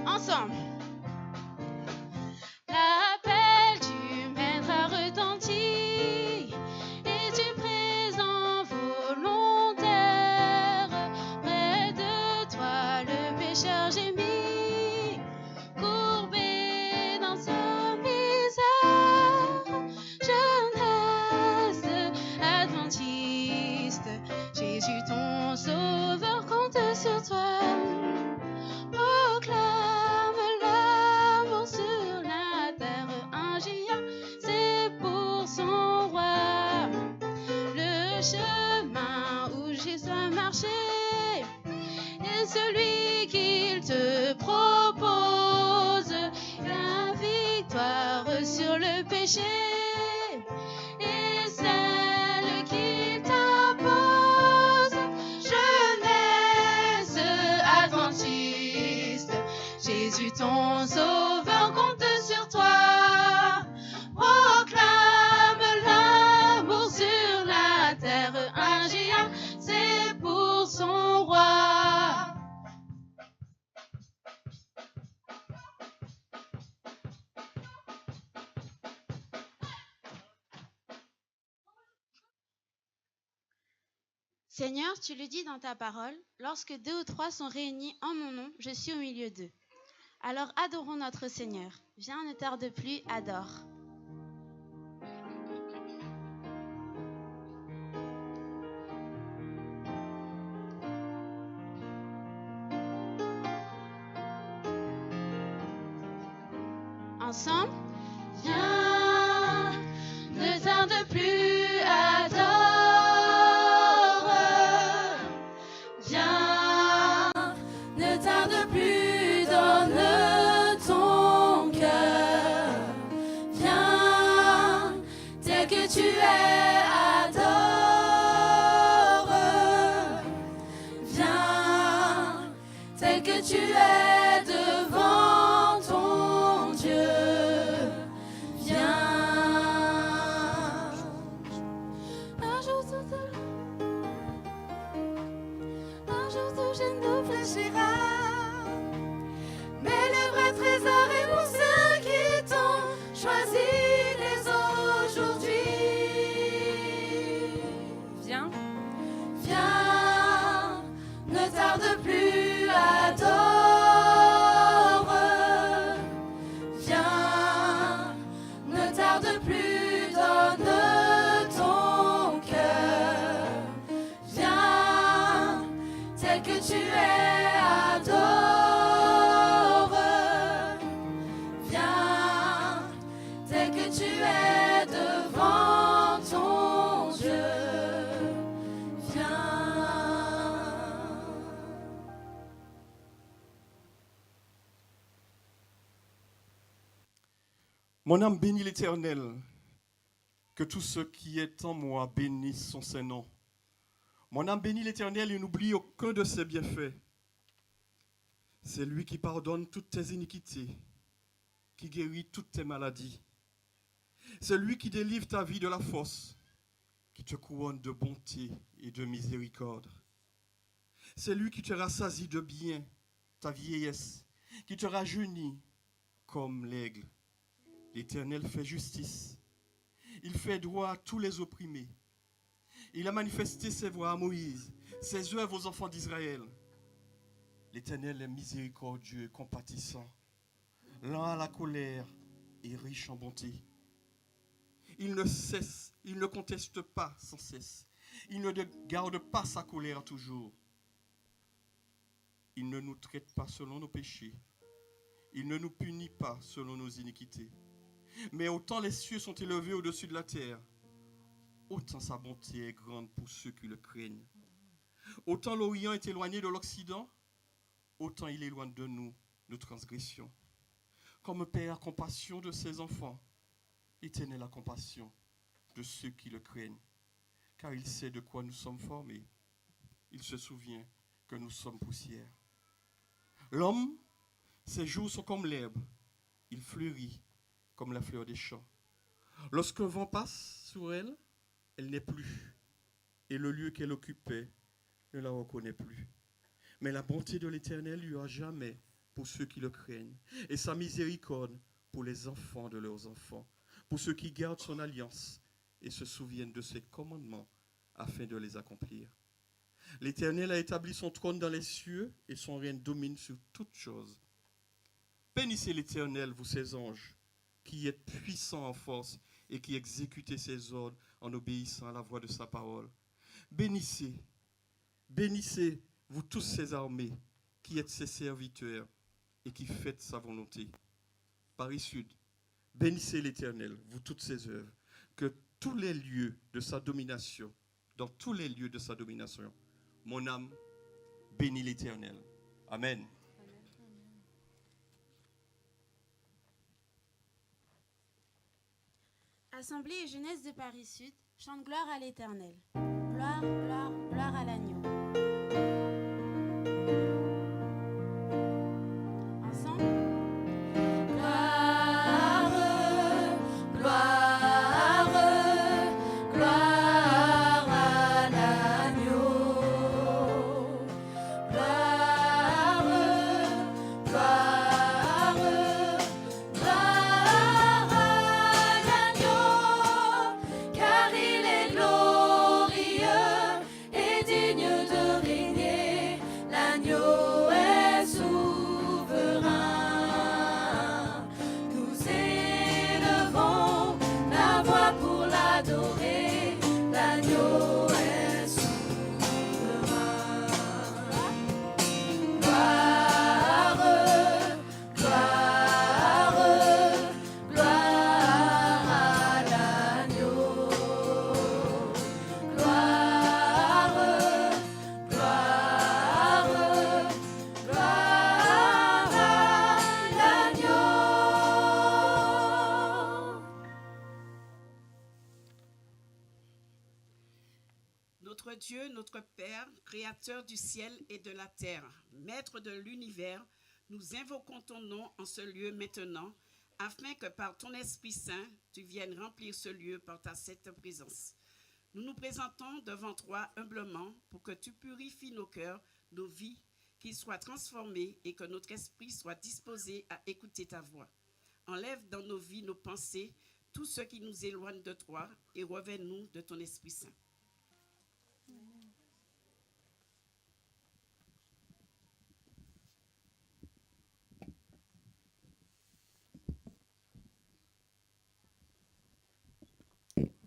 Ensemble. L'appel du maître a retenti et du présent volontaire. Près de toi, le pécheur gémit, courbé dans sa misère. Jeunesse adventiste, Jésus ton sauveur compte sur toi. Proclame l'amour sur la terre, un géant, c'est pour son roi. Le chemin où Jésus a marché est celui qu'il te propose. La victoire sur le péché est celle qu'il t'impose. Jeunesse adventiste, Jésus ton sauveur compte sur toi. Proclame l'amour sur la terre, un géant, c'est pour son roi. Seigneur, tu le dis dans ta parole, lorsque 2 ou 3 sont réunis en mon nom, je suis au milieu d'eux. Alors adorons notre Seigneur. Viens, ne tarde plus, adore. Ensemble. Viens, ne tarde plus, adore. Viens, ne tarde plus, donne ton cœur. Viens, tel que tu es, adore. Viens, tel que tu es devant ton Dieu. Viens. Un jour tout jeune nous fléchira. Mais le vrai trésor est pour ceux qui t'ont choisi dès aujourd'hui. Viens. Viens, ne tarde plus, adore. Viens, ne tarde plus, donne ton cœur. Viens, tel que tu es, adore. Viens, tel que tu es devant ton Dieu. Viens. Mon âme bénit l'Éternel, que tout ce qui est en moi bénisse son Saint-Nom. Mon âme bénit l'Éternel et n'oublie aucun de ses bienfaits. C'est lui qui pardonne toutes tes iniquités, qui guérit toutes tes maladies. C'est lui qui délivre ta vie de la fosse, qui te couronne de bonté et de miséricorde. C'est lui qui te rassasie de bien ta vieillesse, qui te rajeunit comme l'aigle. L'Éternel fait justice. Il fait droit à tous les opprimés. Il a manifesté ses voies à Moïse, ses œuvres aux enfants d'Israël. L'Éternel est miséricordieux et compatissant, lent à la colère et riche en bonté. Il ne conteste pas sans cesse. Il ne garde pas sa colère toujours. Il ne nous traite pas selon nos péchés. Il ne nous punit pas selon nos iniquités. Mais autant les cieux sont élevés au-dessus de la terre, autant sa bonté est grande pour ceux qui le craignent. Autant l'Orient est éloigné de l'Occident, autant il éloigne de nous nos transgressions. Comme un père a compassion de ses enfants, l'Éternel a compassion de ceux qui le craignent, car il sait de quoi nous sommes formés. Il se souvient que nous sommes poussière. L'homme, ses jours sont comme l'herbe, il fleurit comme la fleur des champs. Lorsqu'un vent passe sur elle, elle n'est plus. et le lieu qu'elle occupait ne la reconnaît plus. Mais la bonté de l'Éternel lui a jamais pour ceux qui le craignent, et sa miséricorde pour les enfants de leurs enfants, pour ceux qui gardent son alliance et se souviennent de ses commandements afin de les accomplir. L'Éternel a établi son trône dans les cieux et son règne domine sur toutes choses. Bénissez l'Éternel, vous ses anges, qui êtes puissants en force et qui exécutez ses ordres en obéissant à la voix de sa parole. Bénissez, bénissez, vous tous ses armées, qui êtes ses serviteurs et qui faites sa volonté. Paris Sud, bénissez l'Éternel, vous toutes ses œuvres, que tous les lieux de sa domination, dans tous les lieux de sa domination, mon âme bénit l'Éternel. Amen. Assemblée et jeunesse de Paris Sud, chante gloire à l'Éternel. Gloire, gloire, gloire à l'agneau. Ensemble. Notre Dieu, notre Père, Créateur du ciel et de la terre, Maître de l'univers, nous invoquons ton nom en ce lieu maintenant, afin que par ton Esprit Saint, tu viennes remplir ce lieu par ta sainte présence. Nous nous présentons devant toi humblement pour que tu purifies nos cœurs, nos vies, qu'ils soient transformés et que notre esprit soit disposé à écouter ta voix. Enlève dans nos vies nos pensées, tout ce qui nous éloigne de toi et revêt-nous de ton Esprit Saint.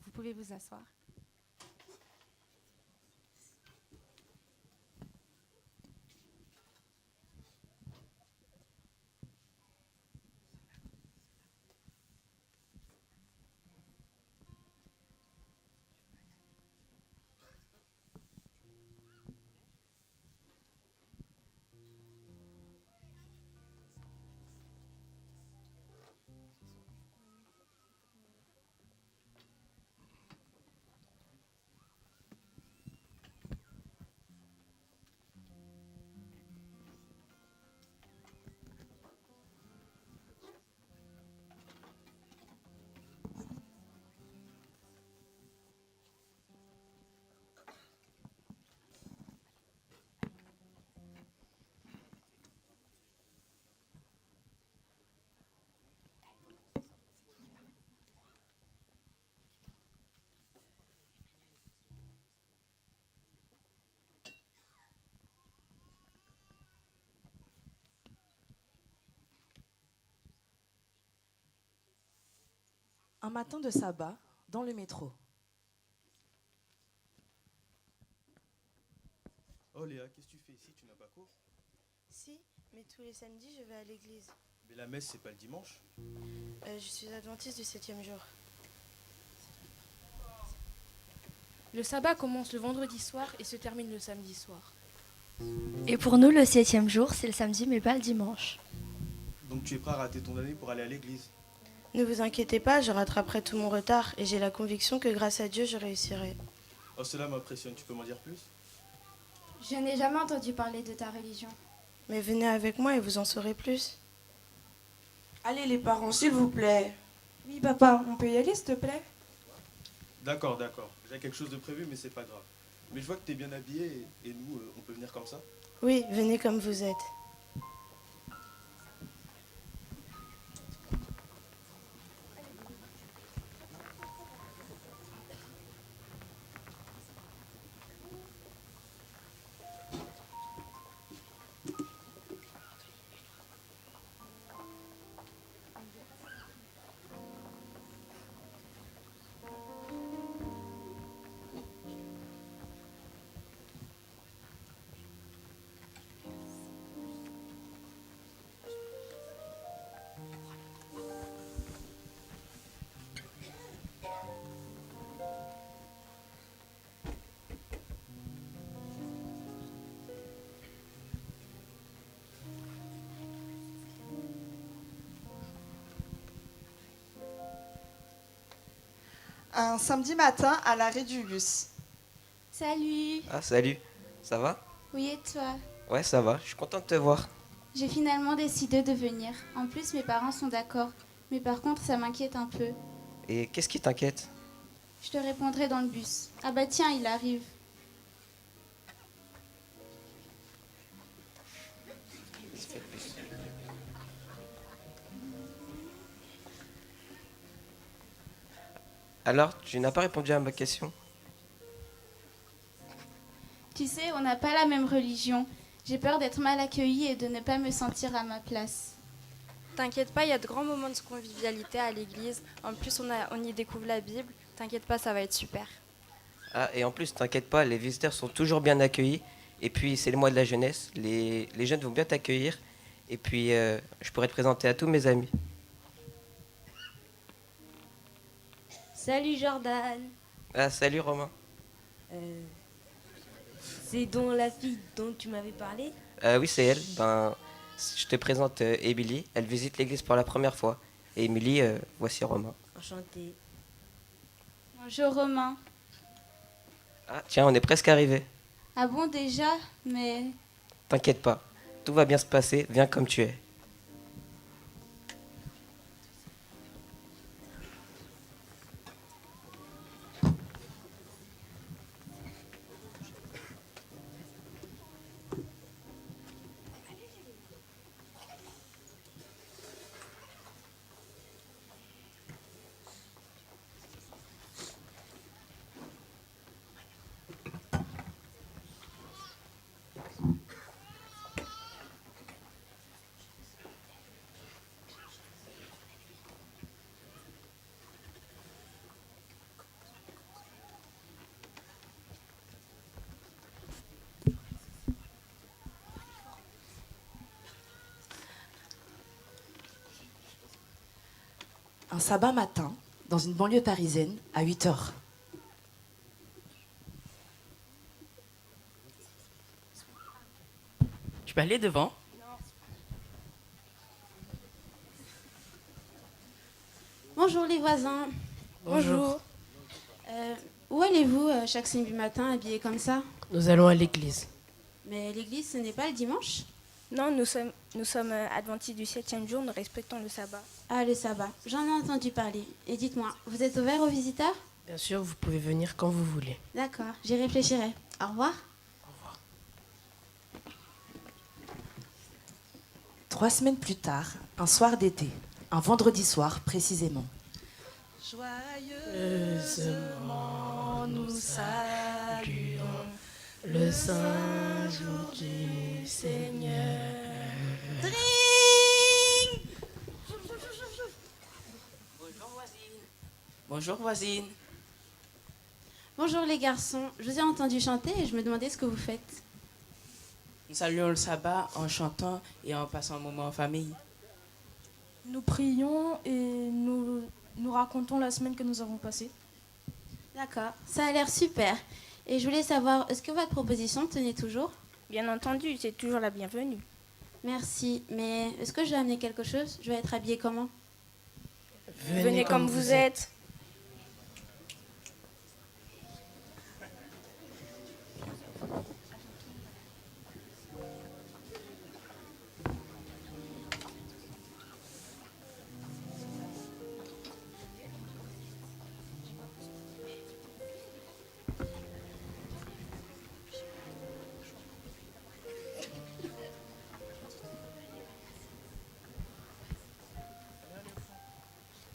Vous pouvez vous asseoir. Un matin de sabbat, dans le métro. Oh Léa, qu'est-ce que tu fais ici? Tu n'as pas cours? Si, mais tous les samedis, je vais à l'église. Mais la messe, c'est pas le dimanche. Je suis adventiste du 7e jour. Le sabbat commence le vendredi soir et se termine le samedi soir. Et pour nous, le 7e jour, c'est le samedi, mais pas le dimanche. Donc tu es prêt à rater ton année pour aller à l'église? Ne vous inquiétez pas, je rattraperai tout mon retard et j'ai la conviction que grâce à Dieu, je réussirai. Oh, cela m'impressionne. Tu peux m'en dire plus? Je n'ai jamais entendu parler de ta religion. Mais venez avec moi et vous en saurez plus. Allez les parents, s'il vous plaît. Oui papa, on peut y aller s'il te plaît? D'accord, d'accord. J'ai quelque chose de prévu, mais c'est pas grave. Mais je vois que t'es bien habillé et nous, on peut venir comme ça. Oui, venez comme vous êtes. Un samedi matin à l'arrêt du bus. Salut. Ah, salut. Ça va? Oui, et toi? Ouais, ça va. Je suis content de te voir. J'ai finalement décidé de venir. En plus, mes parents sont d'accord. Mais par contre, ça m'inquiète un peu. Et qu'est-ce qui t'inquiète? Je te répondrai dans le bus. Ah bah tiens, il arrive. Alors, tu n'as pas répondu à ma question? Tu sais, on n'a pas la même religion. J'ai peur d'être mal accueillie et de ne pas me sentir à ma place. T'inquiète pas, il y a de grands moments de convivialité à l'église. En plus, on y découvre la Bible. T'inquiète pas, ça va être super. Ah, et en plus, t'inquiète pas, les visiteurs sont toujours bien accueillis. Et puis, c'est le mois de la jeunesse. Les jeunes vont bien t'accueillir. Et puis, je pourrais te présenter à tous mes amis. Salut Jordan. Ah, salut Romain. C'est donc la fille dont tu m'avais parlé? Oui, c'est elle. Ben, je te présente Émilie. Elle visite l'église pour la première fois. Et Émilie, voici Romain. Enchanté. Bonjour Romain. Ah, tiens, on est presque arrivé. Ah bon déjà? Mais... T'inquiète pas. Tout va bien se passer. Viens comme tu es. Un sabbat matin, dans une banlieue parisienne, à 8 heures. Tu peux aller devant? Bonjour les voisins. Bonjour. Où allez-vous chaque samedi matin habillés comme ça? Nous allons à l'église. Mais l'église, ce n'est pas le dimanche? Non, nous sommes adventistes du 7e jour, nous respectons le sabbat. Ah, le sabbat. J'en ai entendu parler. Et dites-moi, vous êtes ouvert aux visiteurs? Bien sûr, vous pouvez venir quand vous voulez. D'accord, j'y réfléchirai. Au revoir. 3 semaines plus tard, un soir d'été, un vendredi soir précisément. Joyeusement nous saluons le saint jour du Seigneur. Bonjour voisine. Bonjour les garçons. Je vous ai entendu chanter et je me demandais ce que vous faites. Nous saluons le sabbat en chantant et en passant un moment en famille. Nous prions et nous racontons la semaine que nous avons passée. D'accord, ça a l'air super. Et je voulais savoir, est-ce que votre proposition tenait toujours? Bien entendu, c'est toujours la bienvenue. Merci, mais est-ce que je dois amener quelque chose? Je vais être habillée comment? Venez comme vous êtes.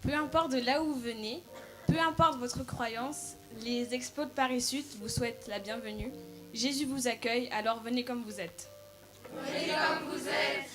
Peu importe de là où vous venez, peu importe votre croyance, les Expos de Paris Sud vous souhaitent la bienvenue. Jésus vous accueille, alors venez comme vous êtes. Venez comme vous êtes.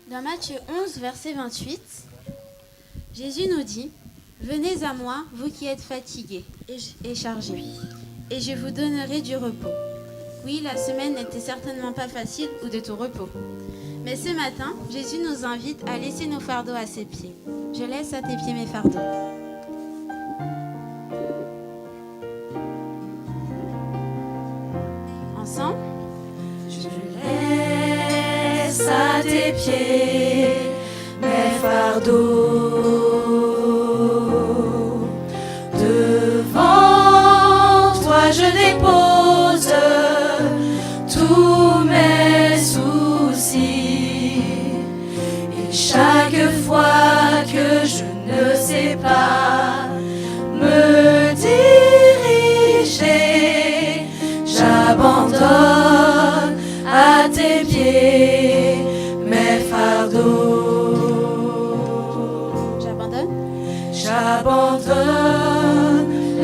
Dans Matthieu 11, verset 28, Jésus nous dit « Venez à moi, vous qui êtes fatigués et chargés, et je vous donnerai du repos. » Oui, la semaine n'était certainement pas facile ou de tout repos. Mais ce matin, Jésus nous invite à laisser nos fardeaux à ses pieds. Je laisse à tes pieds mes fardeaux. Ensemble. Je laisse à tes pieds mes fardeaux. Devant toi je dépose tous mes soucis. Et chaque fois que je ne sais pas me diriger, j'abandonne à tes pieds mes fardeaux. J'abandonne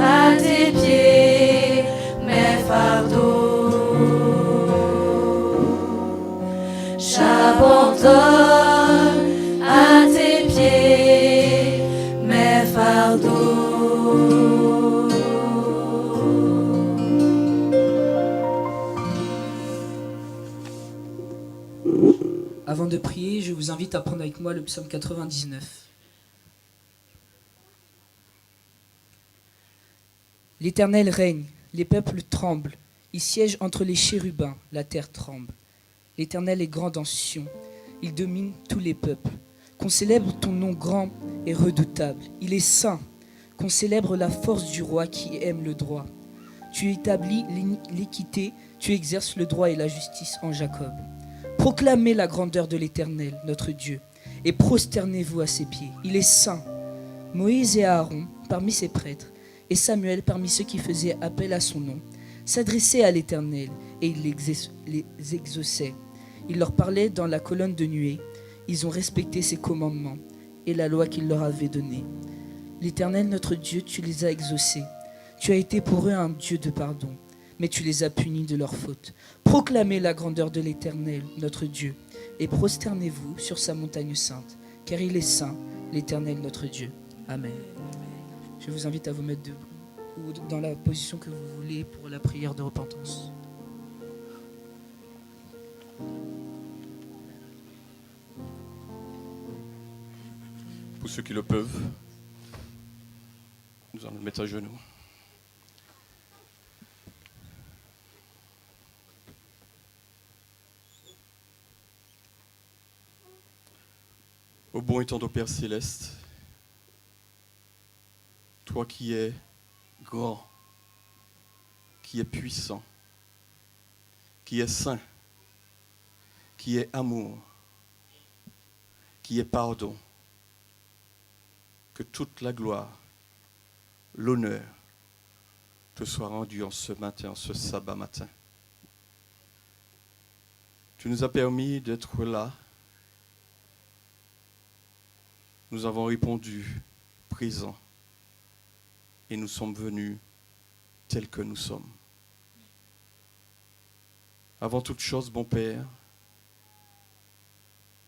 à tes pieds mes fardeaux. J'abandonne à tes pieds mes fardeaux. Avant de prier, je vous invite à prendre avec moi le psaume 99. L'Éternel règne, les peuples tremblent, il siège entre les chérubins, la terre tremble. L'Éternel est grand dans Sion, il domine tous les peuples. Qu'on célèbre ton nom grand et redoutable, il est saint. Qu'on célèbre la force du roi qui aime le droit. Tu établis l'équité, tu exerces le droit et la justice en Jacob. Proclamez la grandeur de l'Éternel, notre Dieu, et prosternez-vous à ses pieds. Il est saint. Moïse et Aaron, parmi ses prêtres, et Samuel, parmi ceux qui faisaient appel à son nom, s'adressaient à l'Éternel, et il les exauçait. Il leur parlait dans la colonne de nuée. Ils ont respecté ses commandements et la loi qu'il leur avait donnée. L'Éternel, notre Dieu, tu les as exaucés. Tu as été pour eux un Dieu de pardon, mais tu les as punis de leurs fautes. Proclamez la grandeur de l'Éternel, notre Dieu, et prosternez-vous sur sa montagne sainte, car il est saint, l'Éternel, notre Dieu. Amen. Je vous invite à vous mettre debout ou dans la position que vous voulez pour la prière de repentance. Pour ceux qui le peuvent, nous allons le mettre à genoux. Ô bon et tendre Père céleste, toi qui es grand, qui es puissant, qui est saint, qui est amour, qui est pardon, que toute la gloire, l'honneur te soit rendu en ce matin, en ce sabbat matin. Tu nous as permis d'être là. Nous avons répondu présent et nous sommes venus tels que nous sommes. Avant toute chose, bon Père,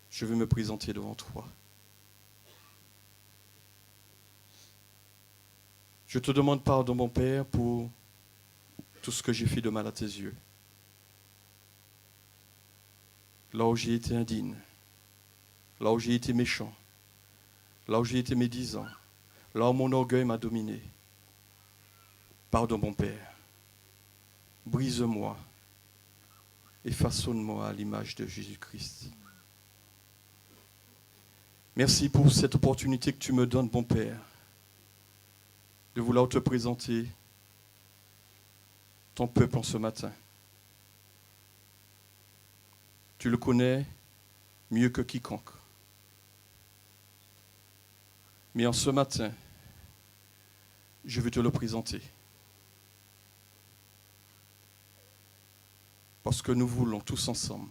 je veux me présenter devant toi. Je te demande pardon, mon Père, pour tout ce que j'ai fait de mal à tes yeux. Là où j'ai été indigne, là où j'ai été méchant, là où j'ai été médisant, là où mon orgueil m'a dominé. Pardon, mon Père. Brise-moi et façonne-moi à l'image de Jésus-Christ. Merci pour cette opportunité que tu me donnes, mon Père, de vouloir te présenter ton peuple en ce matin. Tu le connais mieux que quiconque. Mais en ce matin, je veux te le présenter. Parce que nous voulons tous ensemble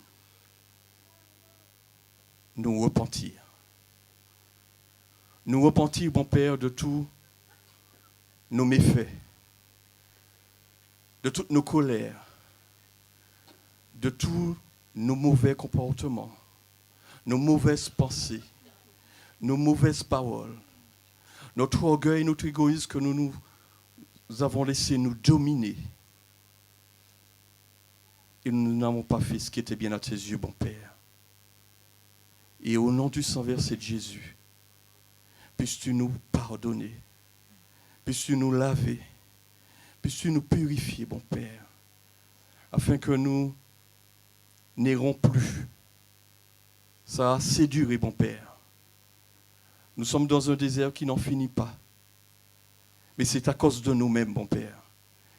nous repentir. Nous repentir, mon Père, de tous nos méfaits, de toutes nos colères, de tous nos mauvais comportements, nos mauvaises pensées, nos mauvaises paroles, notre orgueil, notre égoïsme que nous avons laissé nous dominer. Et nous n'avons pas fait ce qui était bien à tes yeux, bon Père. Et au nom du sang versé de Jésus, puisses-tu nous pardonner, puisses-tu nous laver, puisses-tu nous purifier, bon Père, afin que nous n'errons plus. Ça a assez duré, bon Père. Nous sommes dans un désert qui n'en finit pas. Mais c'est à cause de nous-mêmes, bon Père.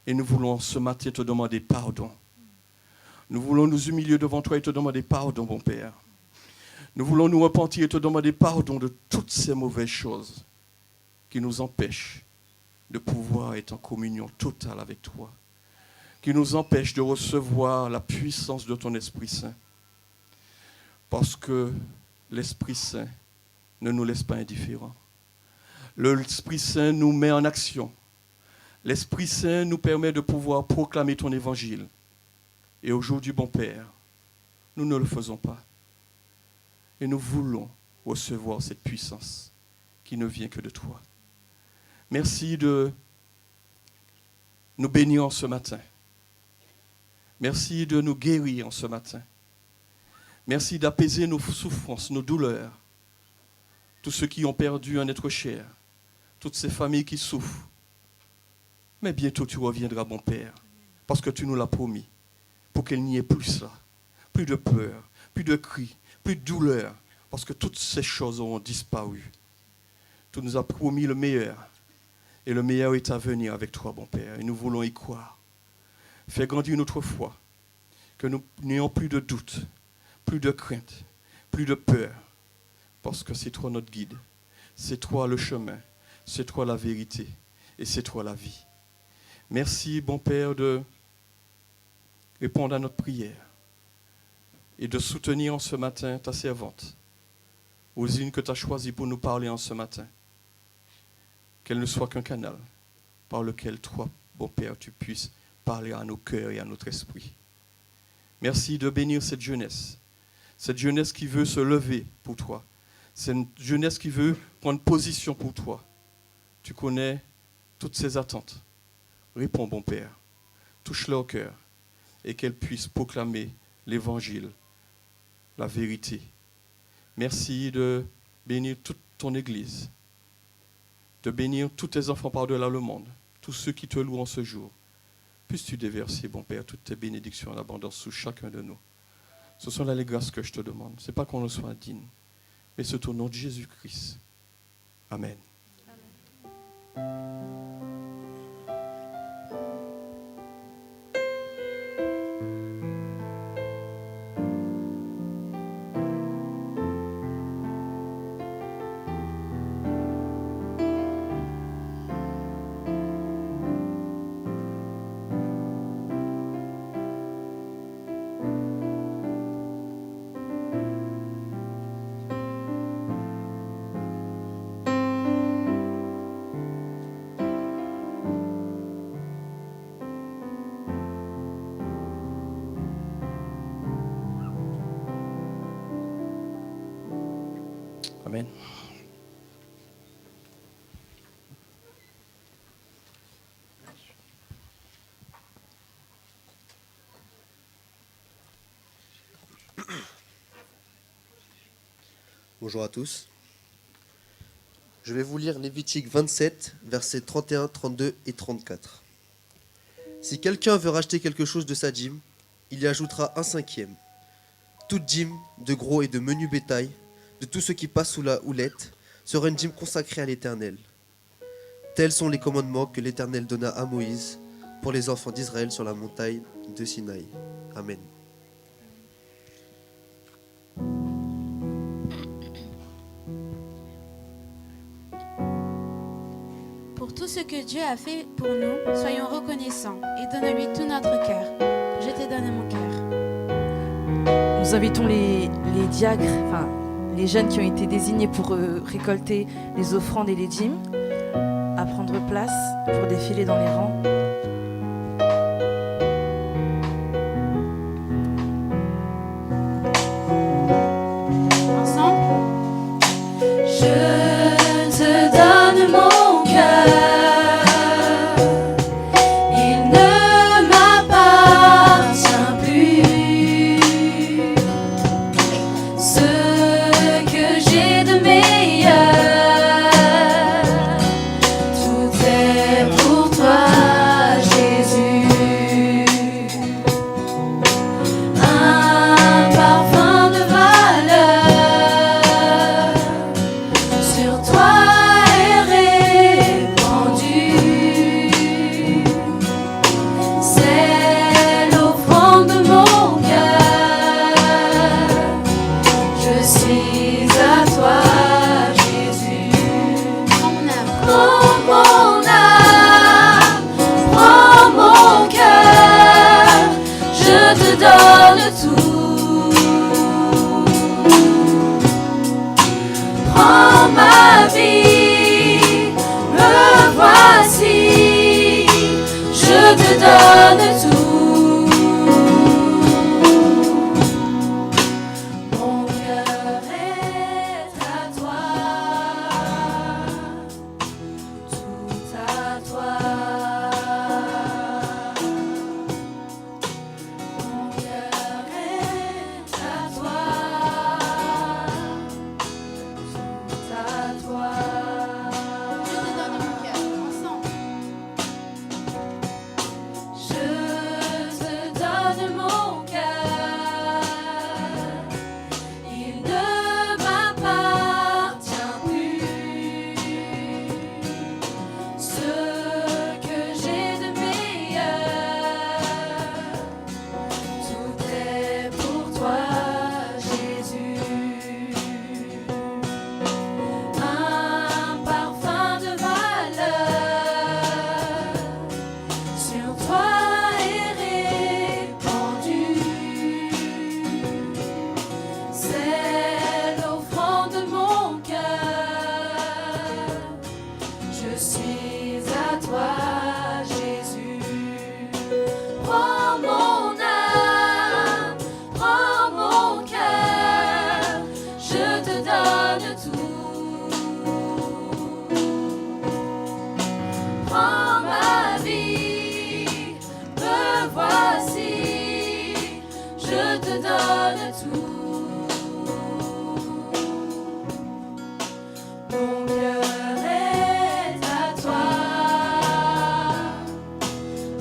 Et nous voulons ce matin te demander pardon. Nous voulons nous humilier devant toi et te demander pardon, bon Père. Nous voulons nous repentir et te demander pardon de toutes ces mauvaises choses qui nous empêchent de pouvoir être en communion totale avec toi, qui nous empêchent de recevoir la puissance de ton Esprit Saint. Parce que l'Esprit Saint ne nous laisse pas indifférents. L'Esprit Saint nous met en action. L'Esprit Saint nous permet de pouvoir proclamer ton évangile. Et aujourd'hui, bon Père, nous ne le faisons pas. Et nous voulons recevoir cette puissance qui ne vient que de toi. Merci de nous bénir en ce matin. Merci de nous guérir en ce matin. Merci d'apaiser nos souffrances, nos douleurs. Tous ceux qui ont perdu un être cher, toutes ces familles qui souffrent. Mais bientôt tu reviendras, mon Père, parce que tu nous l'as promis, pour qu'il n'y ait plus cela, plus de peur, plus de cris, plus de douleur, parce que toutes ces choses auront disparu. Tu nous as promis le meilleur, et le meilleur est à venir avec toi, bon Père, et nous voulons y croire. Fais grandir notre foi, que nous n'ayons plus de doute, plus de crainte, plus de peur, parce que c'est toi notre guide, c'est toi le chemin, c'est toi la vérité, et c'est toi la vie. Merci, bon Père, de répondre à notre prière et de soutenir en ce matin ta servante, Osine, que tu as choisie pour nous parler en ce matin. Qu'elle ne soit qu'un canal par lequel toi, bon Père, tu puisses parler à nos cœurs et à notre esprit. Merci de bénir cette jeunesse qui veut se lever pour toi, cette jeunesse qui veut prendre position pour toi. Tu connais toutes ces attentes. Réponds, bon Père, touche-le au cœur et qu'elle puisse proclamer l'évangile, la vérité. Merci de bénir toute ton Église, de bénir tous tes enfants par-delà le monde, tous ceux qui te louent en ce jour. Puisses-tu déverser, bon Père, toutes tes bénédictions en abondance sur chacun de nous. Ce sont là les grâces que je te demande. Ce n'est pas qu'on le soit digne, mais c'est au nom de Jésus-Christ. Amen. Amen. Bonjour à tous. Je vais vous lire Lévitique 27, versets 31, 32 et 34. Si quelqu'un veut racheter quelque chose de sa dîme, il y ajoutera 1/5. Toute dîme de gros et de menu bétail, de tout ce qui passe sous la houlette, sera une dîme consacrée à l'Éternel. Tels sont les commandements que l'Éternel donna à Moïse pour les enfants d'Israël sur la montagne de Sinaï. Amen. Pour tout ce que Dieu a fait pour nous, soyons reconnaissants et donne-lui tout notre cœur. Je te donne mon cœur. Nous invitons les diacres, enfin les jeunes qui ont été désignés pour récolter les offrandes et les dîmes, à prendre place pour défiler dans les rangs. Ensemble. Je te donne mon cœur, il ne m'appartient plus. Ce que j'ai de meilleur, tout est pour toi, Jésus. Un parfum de valeur sur toi est répandu. C'est l'offrande de mon cœur. Je suis à toi, Jésus. Prends mon âme, prends mon cœur. Je te donne tout. Prends ma vie, me voici. Je te donne tout. Mon cœur est à toi, tout à toi. Mon cœur est à toi, tout à toi. Je te donne mon cœur. Ensemble. Je te donne mon cœur, il ne m'appartient plus. Ce que j'ai de meilleur, tout est pour toi, Jésus. Un parfum de valeur sur toi est répandu. C'est l'offrande de mon cœur. Je suis à toi, Jésus. Prends mon âme, prends mon cœur. Je te donne tout. Prends ma vie, me voici. Je te donne tout. Mon cœur est à toi,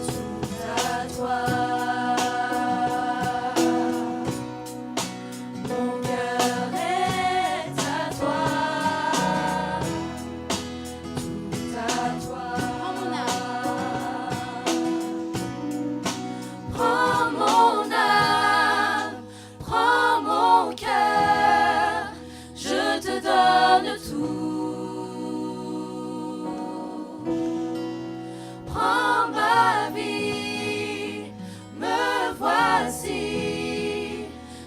tout à toi. Mon cœur est à toi, tout à toi. Prends mon âme, prends mon cœur. Je te donne tout. Prends ma vie, me voici.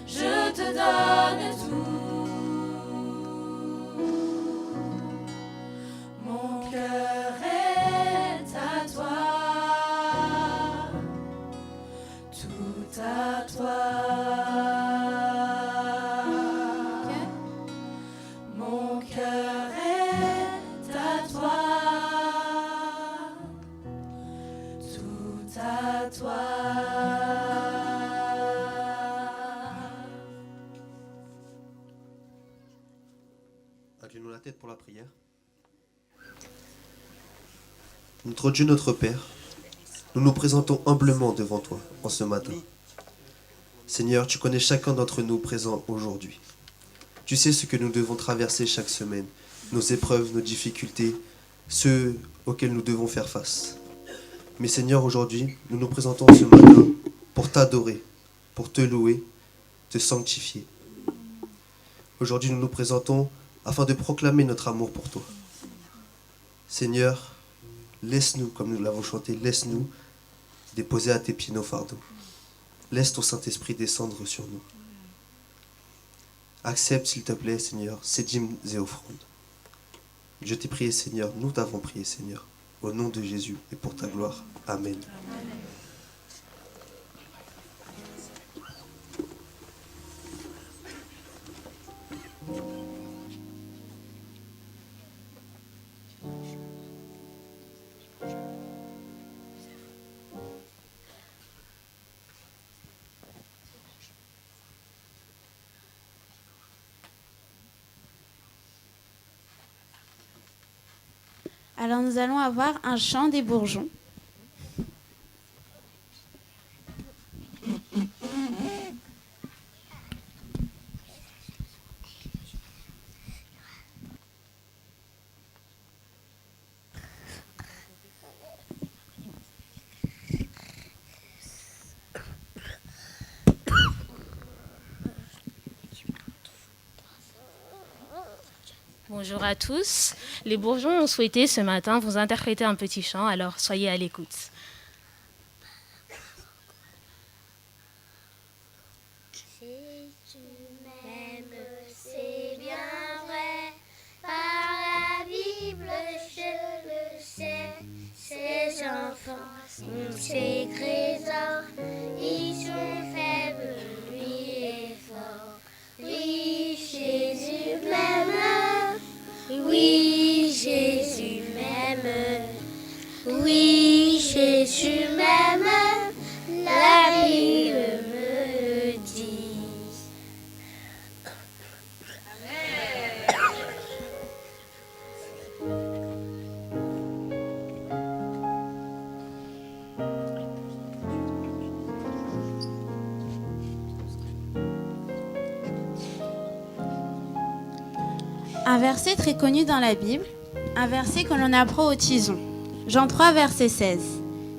Je te donne tout. Mon cœur est à toi, tout à toi. Mon cœur est à toi, tout à toi. la tête pour la prière. Notre Dieu, notre Père, nous nous présentons humblement devant toi en ce matin. Seigneur, tu connais chacun d'entre nous présents aujourd'hui. Tu sais ce que nous devons traverser chaque semaine, nos épreuves, nos difficultés, ceux auxquels nous devons faire face. Mais Seigneur, aujourd'hui, nous nous présentons ce matin pour t'adorer, pour te louer, te sanctifier. Aujourd'hui, nous nous présentons afin de proclamer notre amour pour toi. Seigneur, laisse-nous, comme nous l'avons chanté, laisse-nous déposer à tes pieds nos fardeaux. Laisse ton Saint-Esprit descendre sur nous. Accepte, s'il te plaît, Seigneur, ces dîmes et offrandes. Je t'ai prié, Seigneur, nous t'avons prié, Seigneur, au nom de Jésus et pour ta gloire. Amen. Alors nous allons avoir un chant des bourgeons. Bonjour à tous. Les bourgeons ont souhaité ce matin vous interpréter un petit chant, alors soyez à l'écoute. Si tu m'aimes, c'est bien vrai. Par la Bible, je le sais. Ces enfants sont ses trésors. Ils sont faibles, lui est fort. Oui, Jésus m'aime. Oui, Jésus m'aime. Oui, Jésus m'aime. La Bible me dit. Un verset très connu dans la Bible, un verset que l'on apprend au tison. Jean 3, verset 16.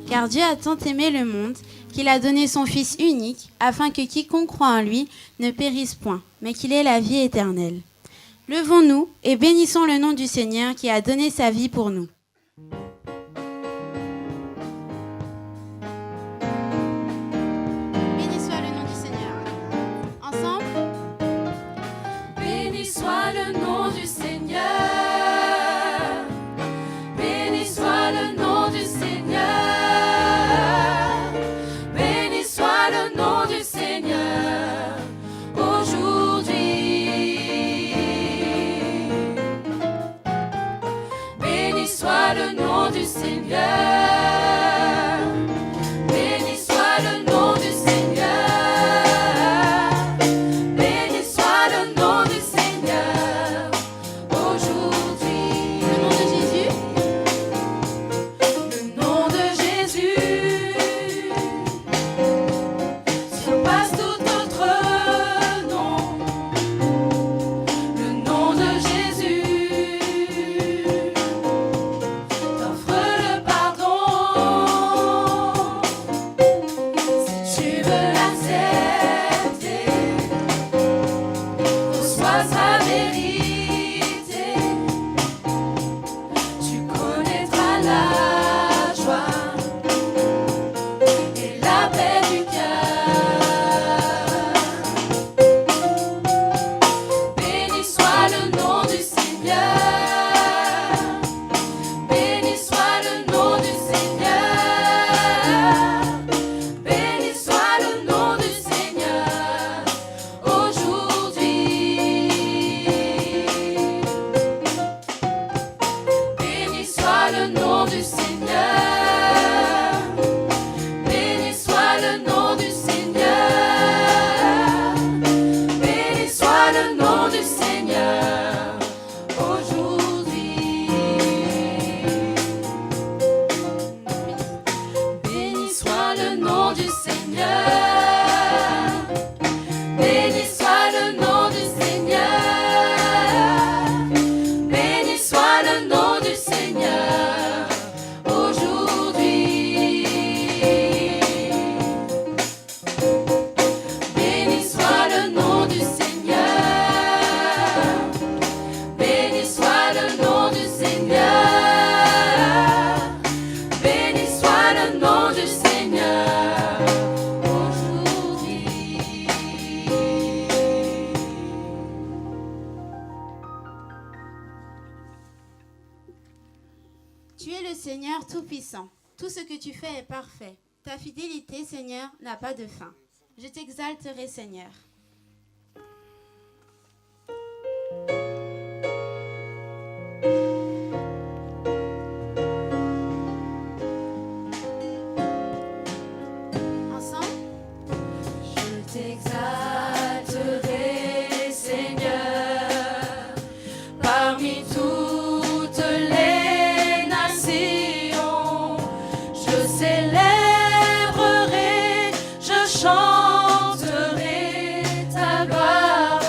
Car Dieu a tant aimé le monde qu'il a donné son Fils unique, afin que quiconque croit en lui ne périsse point, mais qu'il ait la vie éternelle. Levons-nous et bénissons le nom du Seigneur qui a donné sa vie pour nous. Béni soit le nom du Seigneur. Ensemble. Béni soit le nom du Seigneur. Béni soit le nom du Seigneur. Béni soit le nom du Seigneur aujourd'hui. Béni soit le nom du Seigneur. Béni soit le nom du Seigneur. Béni soit le nom du Seigneur aujourd'hui. Le nom de Jésus. Le nom de Jésus surpasse tout autre nom. Le nom de Jésus t'offre le pardon. Seigneur Tout-Puissant. Tout ce que tu fais est parfait. Ta fidélité, Seigneur, n'a pas de fin. Je t'exalterai, Seigneur. Ensemble. Je t'exalterai, Seigneur, parmi toutes les nations. Je célébrerai, je chanterai ta gloire.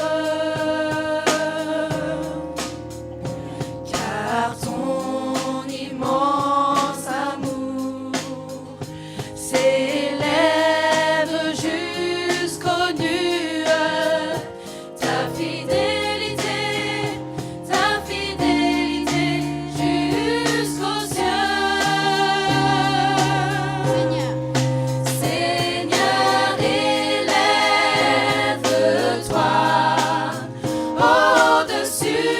Car ton immense amour s'élève jusqu'aux nuées. Ta fidélité jusqu'aux cieux. Seigneur, élève-toi au-dessus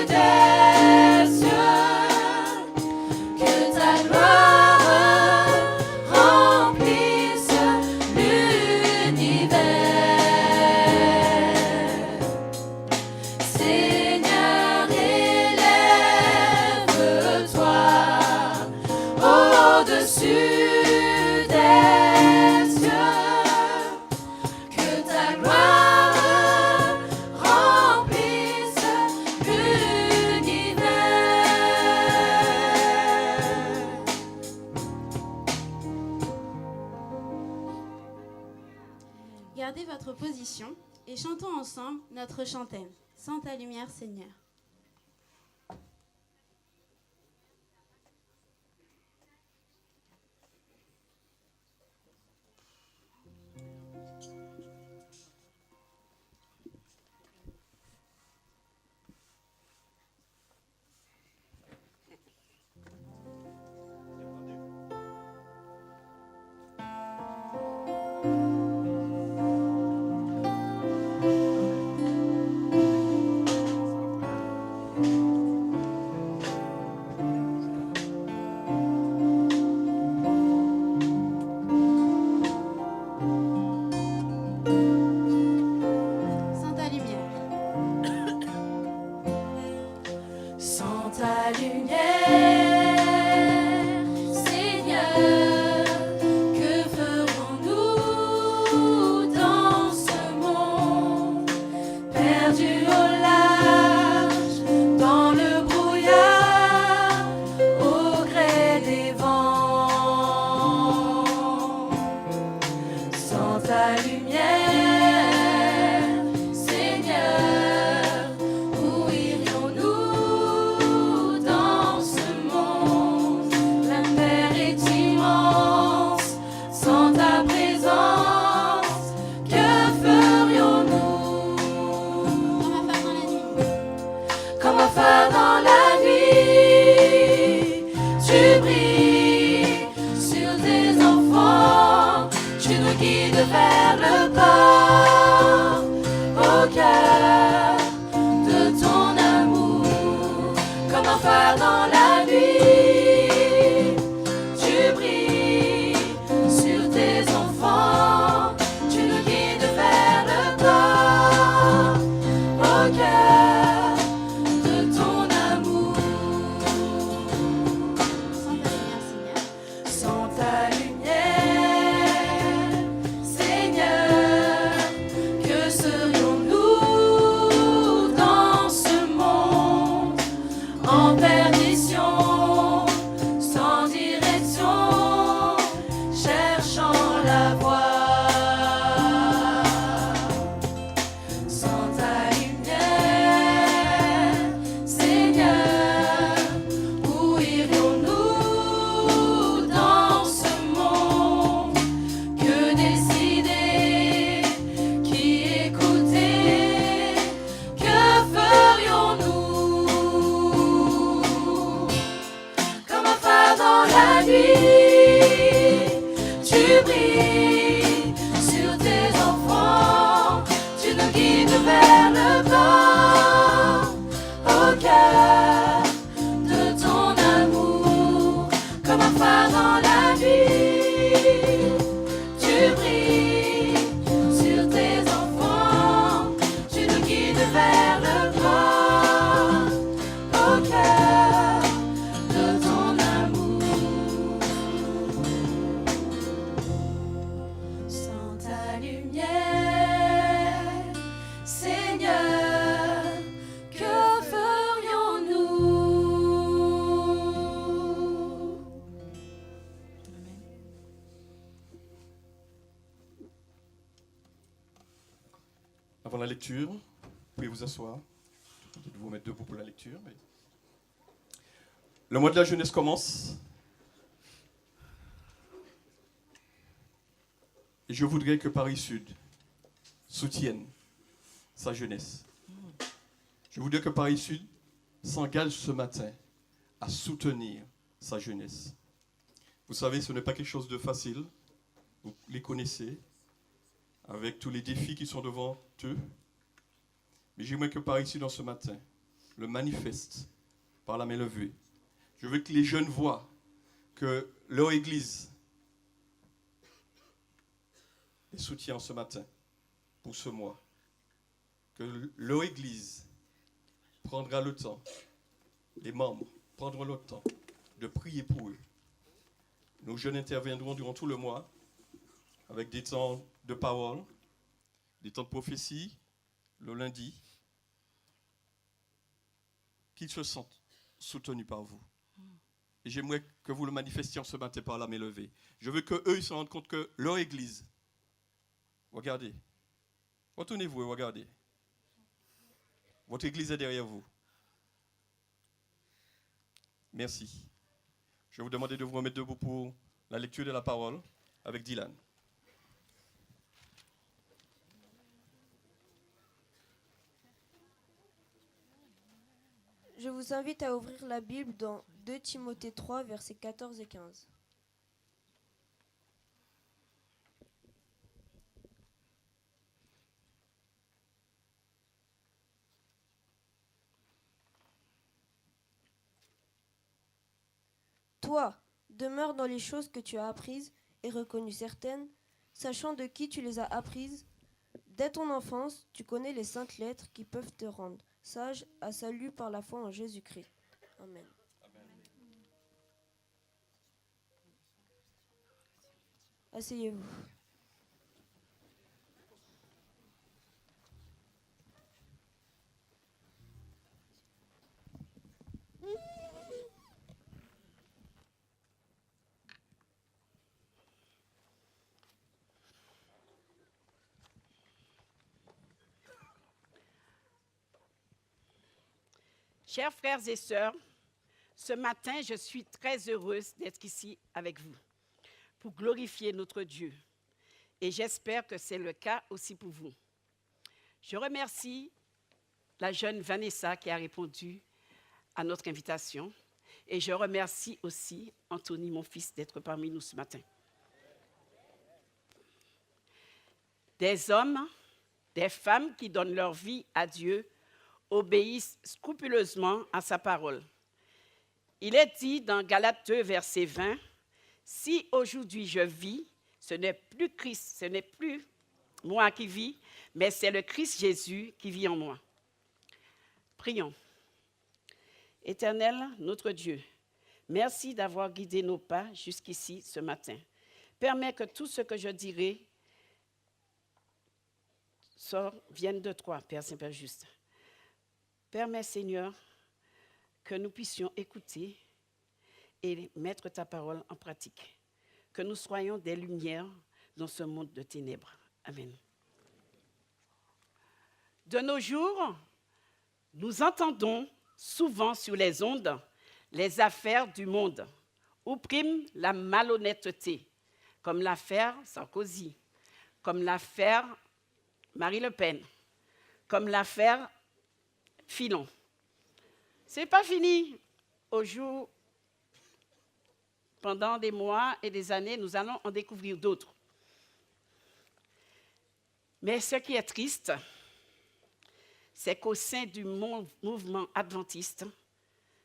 des cieux. Que ta gloire remplisse l'univers. Seigneur, élève-toi au-dessus des cieux. Que ta gloire remplisse l'univers. Gardez votre position et chantons ensemble notre chantème. Sans ta lumière, Seigneur. Sans ta lumière. Sans ta lumière, Seigneur, que ferons-nous dans ce monde perdu au large, dans le brouillard, au gré des vents? Sans ta lumière, Seigneur, où irions-nous dans ce monde? La mer est immense, sans ta présence, que ferions-nous? Comme un phare dans la nuit, tu brilles sur tes enfants, tu nous guides vers le corps, au cœur de ton amour. Comme un phare dans la nuit, tu brilles sur tes enfants, tu nous guides vers le corps, au cœur de ton amour. Sans ta lumière, Seigneur, Seigneur, Seigneur, que ferions-nous? Avant la lecture, vous pouvez vous asseoir. Peut-être vous mettre debout pour la lecture. Mais... Le mois de la jeunesse commence. Et je voudrais que Paris Sud soutienne sa jeunesse. Je voudrais que Paris Sud s'engage ce matin à soutenir sa jeunesse. Vous savez, ce n'est pas quelque chose de facile. Vous les connaissez, avec tous les défis qui sont devant eux. Mais j'aimerais que Paris Sud, ce matin, le manifeste par la main levée. Je veux que les jeunes voient que leur église les soutient ce matin, pour ce mois. Que leur église prendra le temps, les membres prendront le temps de prier pour eux. Nos jeunes interviendront durant tout le mois avec des temps de parole, des temps de prophétie, le lundi, qu'ils se sentent soutenus par vous. Et j'aimerais que vous le manifestiez ce matin par la main levée. Je veux qu'eux ils se rendent compte que leur église, regardez, retournez-vous et regardez. Votre église est derrière vous. Merci. Je vais vous demander de vous remettre debout pour la lecture de la parole avec Dylan. Je vous invite à ouvrir la Bible dans 2 Timothée 3, versets 14 et 15. Toi, demeure dans les choses que tu as apprises et reconnues certaines, sachant de qui tu les as apprises. Dès ton enfance, tu connais les saintes lettres qui peuvent te rendre sage à salut par la foi en Jésus-Christ. Amen. Asseyez-vous. Chers frères et sœurs, ce matin, je suis très heureuse d'être ici avec vous pour glorifier notre Dieu. Et j'espère que c'est le cas aussi pour vous. Je remercie la jeune Vanessa qui a répondu à notre invitation. Et je remercie aussi Anthony, mon fils, d'être parmi nous ce matin. Des hommes, des femmes qui donnent leur vie à Dieu obéissent scrupuleusement à sa parole. Il est dit dans Galates 2, verset 20, « Si aujourd'hui je vis, ce n'est plus Christ, ce n'est plus moi qui vis, mais c'est le Christ Jésus qui vit en moi. » Prions. Éternel, notre Dieu, merci d'avoir guidé nos pas jusqu'ici ce matin. Permets que tout ce que je dirai vienne de toi, Père Saint-Père juste. Permets, Seigneur, que nous puissions écouter et mettre ta parole en pratique. Que nous soyons des lumières dans ce monde de ténèbres. Amen. De nos jours, nous entendons souvent sur les ondes les affaires du monde où prime la malhonnêteté, comme l'affaire Sarkozy, comme l'affaire Marie Le Pen, comme l'affaire Filon. Ce n'est pas fini. Au jour, pendant des mois et des années, nous allons en découvrir d'autres. Mais ce qui est triste, c'est qu'au sein du mouvement adventiste,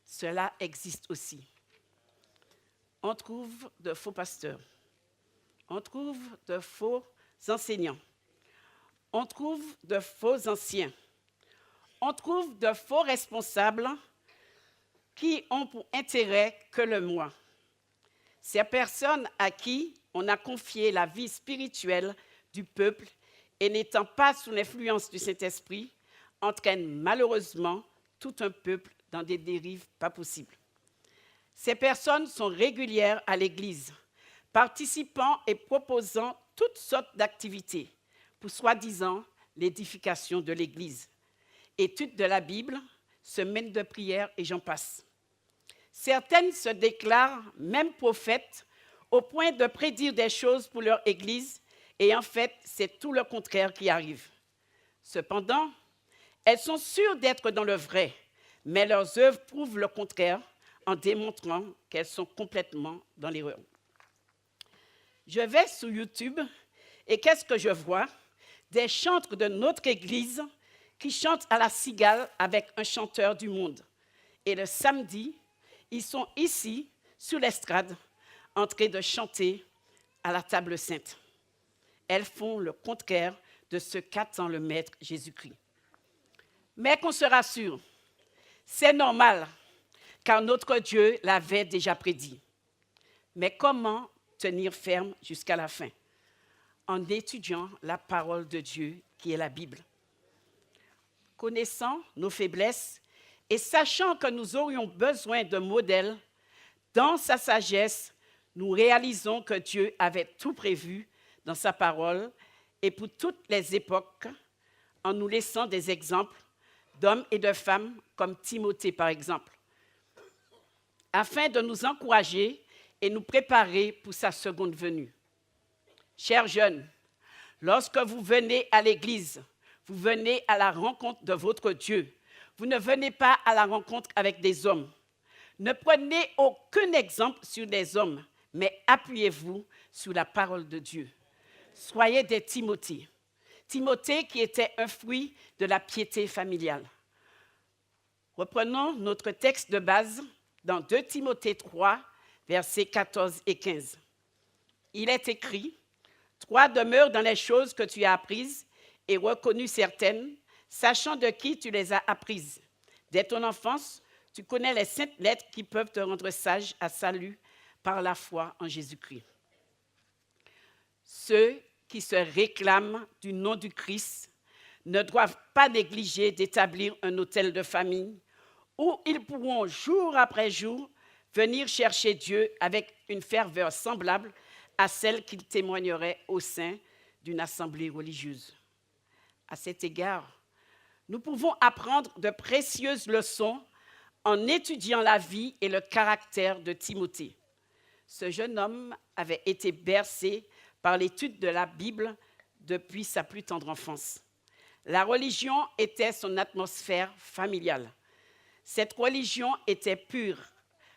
cela existe aussi. On trouve de faux pasteurs, on trouve de faux enseignants, on trouve de faux anciens, on trouve de faux responsables qui ont pour intérêt que le moi. Ces personnes à qui on a confié la vie spirituelle du peuple et n'étant pas sous l'influence du Saint-Esprit, entraînent malheureusement tout un peuple dans des dérives pas possibles. Ces personnes sont régulières à l'Église, participant et proposant toutes sortes d'activités pour soi-disant l'édification de l'Église. Études de la Bible, semaines de prière et j'en passe. Certaines se déclarent même prophètes au point de prédire des choses pour leur Église et en fait, c'est tout le contraire qui arrive. Cependant, elles sont sûres d'être dans le vrai, mais leurs œuvres prouvent le contraire en démontrant qu'elles sont complètement dans l'erreur. Je vais sur YouTube et qu'est-ce que je vois? Des chantres de notre Église qui chantent à la cigale avec un chanteur du monde. Et le samedi, ils sont ici, sur l'estrade, en train de chanter à la table sainte. Elles font le contraire de ce qu'attend le Maître Jésus-Christ. Mais qu'on se rassure, c'est normal, car notre Dieu l'avait déjà prédit. Mais comment tenir ferme jusqu'à la fin? En étudiant la parole de Dieu, qui est la Bible. Connaissant nos faiblesses et sachant que nous aurions besoin de modèles, dans sa sagesse, nous réalisons que Dieu avait tout prévu dans sa parole et pour toutes les époques, en nous laissant des exemples d'hommes et de femmes comme Timothée, par exemple, afin de nous encourager et nous préparer pour sa seconde venue. Chers jeunes, lorsque vous venez à l'église, vous venez à la rencontre de votre Dieu. Vous ne venez pas à la rencontre avec des hommes. Ne prenez aucun exemple sur des hommes, mais appuyez-vous sur la parole de Dieu. Soyez des Timothée. Timothée qui était un fruit de la piété familiale. Reprenons notre texte de base dans 2 Timothée 3, versets 14 et 15. Il est écrit, « Toi demeure dans les choses que tu as apprises et reconnues certaines, sachant de qui tu les as apprises. Dès ton enfance, tu connais les saintes lettres qui peuvent te rendre sage à salut par la foi en Jésus-Christ. » Ceux qui se réclament du nom du Christ ne doivent pas négliger d'établir un hôtel de famille où ils pourront jour après jour venir chercher Dieu avec une ferveur semblable à celle qu'ils témoigneraient au sein d'une assemblée religieuse. À cet égard, nous pouvons apprendre de précieuses leçons en étudiant la vie et le caractère de Timothée. Ce jeune homme avait été bercé par l'étude de la Bible depuis sa plus tendre enfance. La religion était son atmosphère familiale. Cette religion était pure,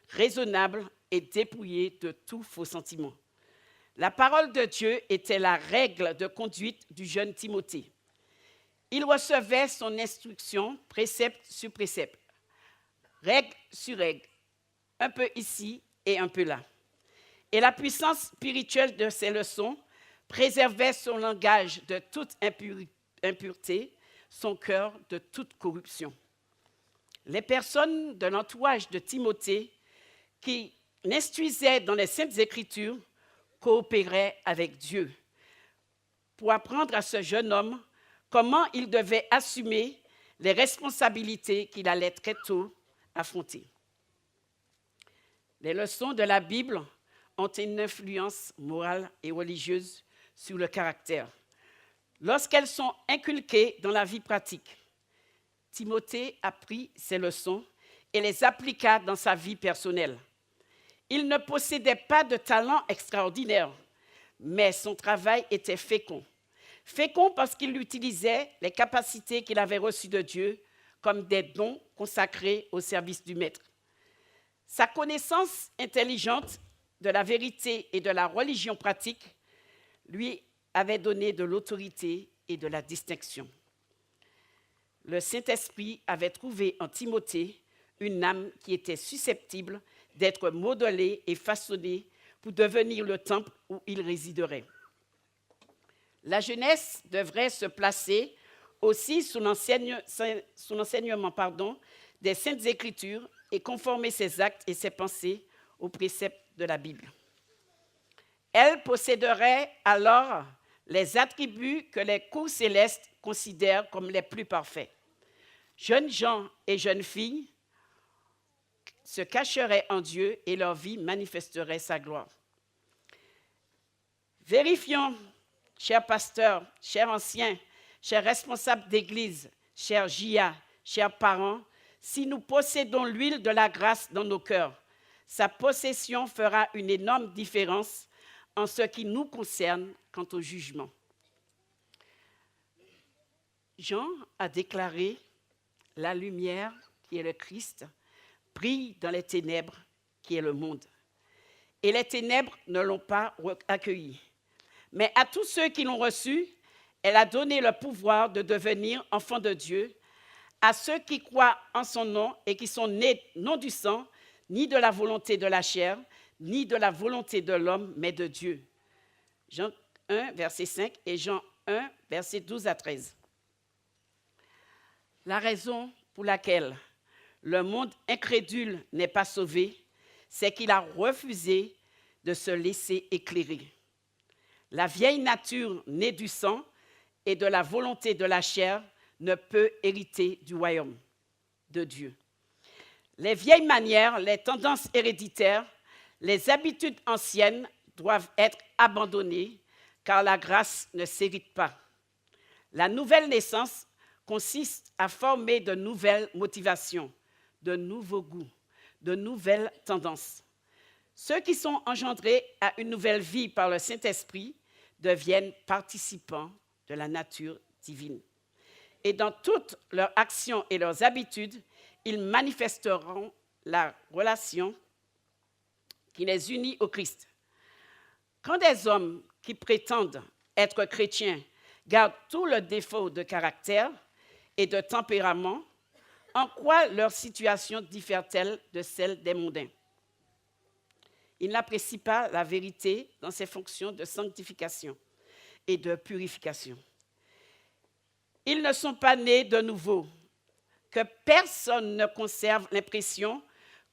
raisonnable et dépouillée de tout faux sentiment. La parole de Dieu était la règle de conduite du jeune Timothée. Il recevait son instruction précepte sur précepte, règle sur règle, un peu ici et un peu là. Et la puissance spirituelle de ces leçons préservait son langage de toute impureté, son cœur de toute corruption. Les personnes de l'entourage de Timothée qui l'instruisaient dans les Saintes Écritures coopéraient avec Dieu pour apprendre à ce jeune homme comment il devait assumer les responsabilités qu'il allait très tôt affronter. Les leçons de la Bible ont une influence morale et religieuse sur le caractère. Lorsqu'elles sont inculquées dans la vie pratique, Timothée apprit ces leçons et les appliqua dans sa vie personnelle. Il ne possédait pas de talent extraordinaire, mais son travail était fécond. Fécond parce qu'il utilisait les capacités qu'il avait reçues de Dieu comme des dons consacrés au service du Maître. Sa connaissance intelligente de la vérité et de la religion pratique lui avait donné de l'autorité et de la distinction. Le Saint-Esprit avait trouvé en Timothée une âme qui était susceptible d'être modelée et façonnée pour devenir le temple où il résiderait. La jeunesse devrait se placer aussi sous l'enseignement des Saintes Écritures et conformer ses actes et ses pensées aux préceptes de la Bible. Elle posséderait alors les attributs que les cours célestes considèrent comme les plus parfaits. Jeunes gens et jeunes filles se cacheraient en Dieu et leur vie manifesterait sa gloire. Vérifions, chers pasteurs, chers anciens, chers responsables d'église, chers JA, chers parents, si nous possédons l'huile de la grâce dans nos cœurs. Sa possession fera une énorme différence en ce qui nous concerne quant au jugement. Jean a déclaré « La lumière, qui est le Christ, brille dans les ténèbres, qui est le monde. Et les ténèbres ne l'ont pas accueilli. Mais à tous ceux qui l'ont reçu, elle a donné le pouvoir de devenir enfants de Dieu, à ceux qui croient en son nom et qui sont nés non du sang, ni de la volonté de la chair, ni de la volonté de l'homme, mais de Dieu. » Jean 1, verset 5 et Jean 1, verset 12 à 13. La raison pour laquelle le monde incrédule n'est pas sauvé, c'est qu'il a refusé de se laisser éclairer. La vieille nature née du sang et de la volonté de la chair ne peut hériter du royaume de Dieu. Les vieilles manières, les tendances héréditaires, les habitudes anciennes doivent être abandonnées car la grâce ne s'hérite pas. La nouvelle naissance consiste à former de nouvelles motivations, de nouveaux goûts, de nouvelles tendances. Ceux qui sont engendrés à une nouvelle vie par le Saint-Esprit deviennent participants de la nature divine. Et dans toutes leurs actions et leurs habitudes, ils manifesteront la relation qui les unit au Christ. Quand des hommes qui prétendent être chrétiens gardent tous leurs défauts de caractère et de tempérament, en quoi leur situation diffère-t-elle de celle des mondains? Ils n'apprécient pas la vérité dans ses fonctions de sanctification et de purification. Ils ne sont pas nés de nouveau, que personne ne conserve l'impression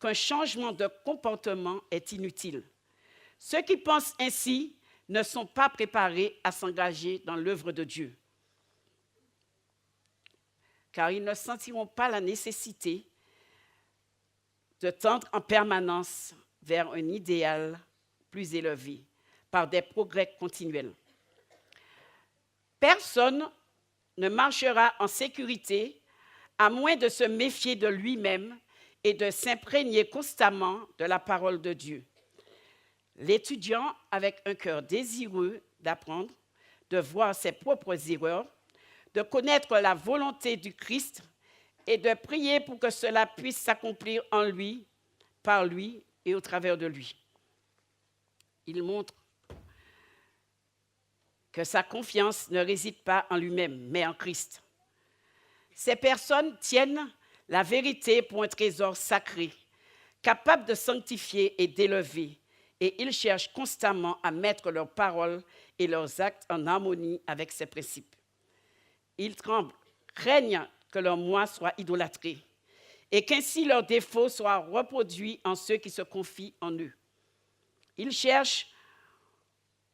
qu'un changement de comportement est inutile. Ceux qui pensent ainsi ne sont pas préparés à s'engager dans l'œuvre de Dieu, car ils ne sentiront pas la nécessité de tendre en permanence vers un idéal plus élevé par des progrès continuels. Personne ne marchera en sécurité à moins de se méfier de lui-même et de s'imprégner constamment de la parole de Dieu. L'étudiant, avec un cœur désireux d'apprendre, de voir ses propres erreurs, de connaître la volonté du Christ et de prier pour que cela puisse s'accomplir en lui, par lui et au travers de lui. Il montre que sa confiance ne réside pas en lui-même, mais en Christ. Ces personnes tiennent la vérité pour un trésor sacré, capable de sanctifier et d'élever, et ils cherchent constamment à mettre leurs paroles et leurs actes en harmonie avec ces principes. Ils tremblent, craignent que leur moi soit idolâtré, et qu'ainsi leurs défauts soient reproduits en ceux qui se confient en eux. Ils cherchent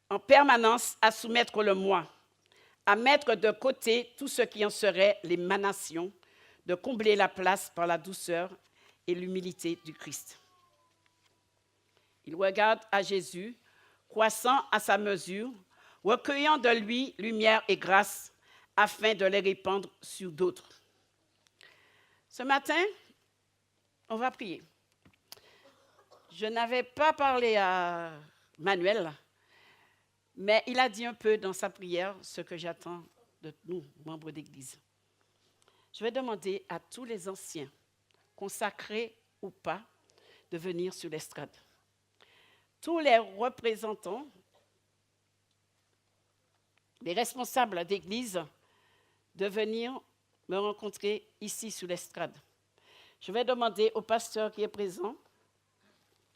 en permanence à soumettre le moi, à mettre de côté tout ce qui en serait l'émanation, de combler la place par la douceur et l'humilité du Christ. Ils regardent à Jésus, croissant à sa mesure, recueillant de lui lumière et grâce, afin de les répandre sur d'autres. Ce matin, on va prier. Je n'avais pas parlé à Manuel, mais il a dit un peu dans sa prière ce que j'attends de nous, membres d'Église. Je vais demander à tous les anciens, consacrés ou pas, de venir sur l'estrade. Tous les représentants, les responsables d'Église, de venir me rencontrer ici sur l'estrade. Je vais demander au pasteur qui est présent,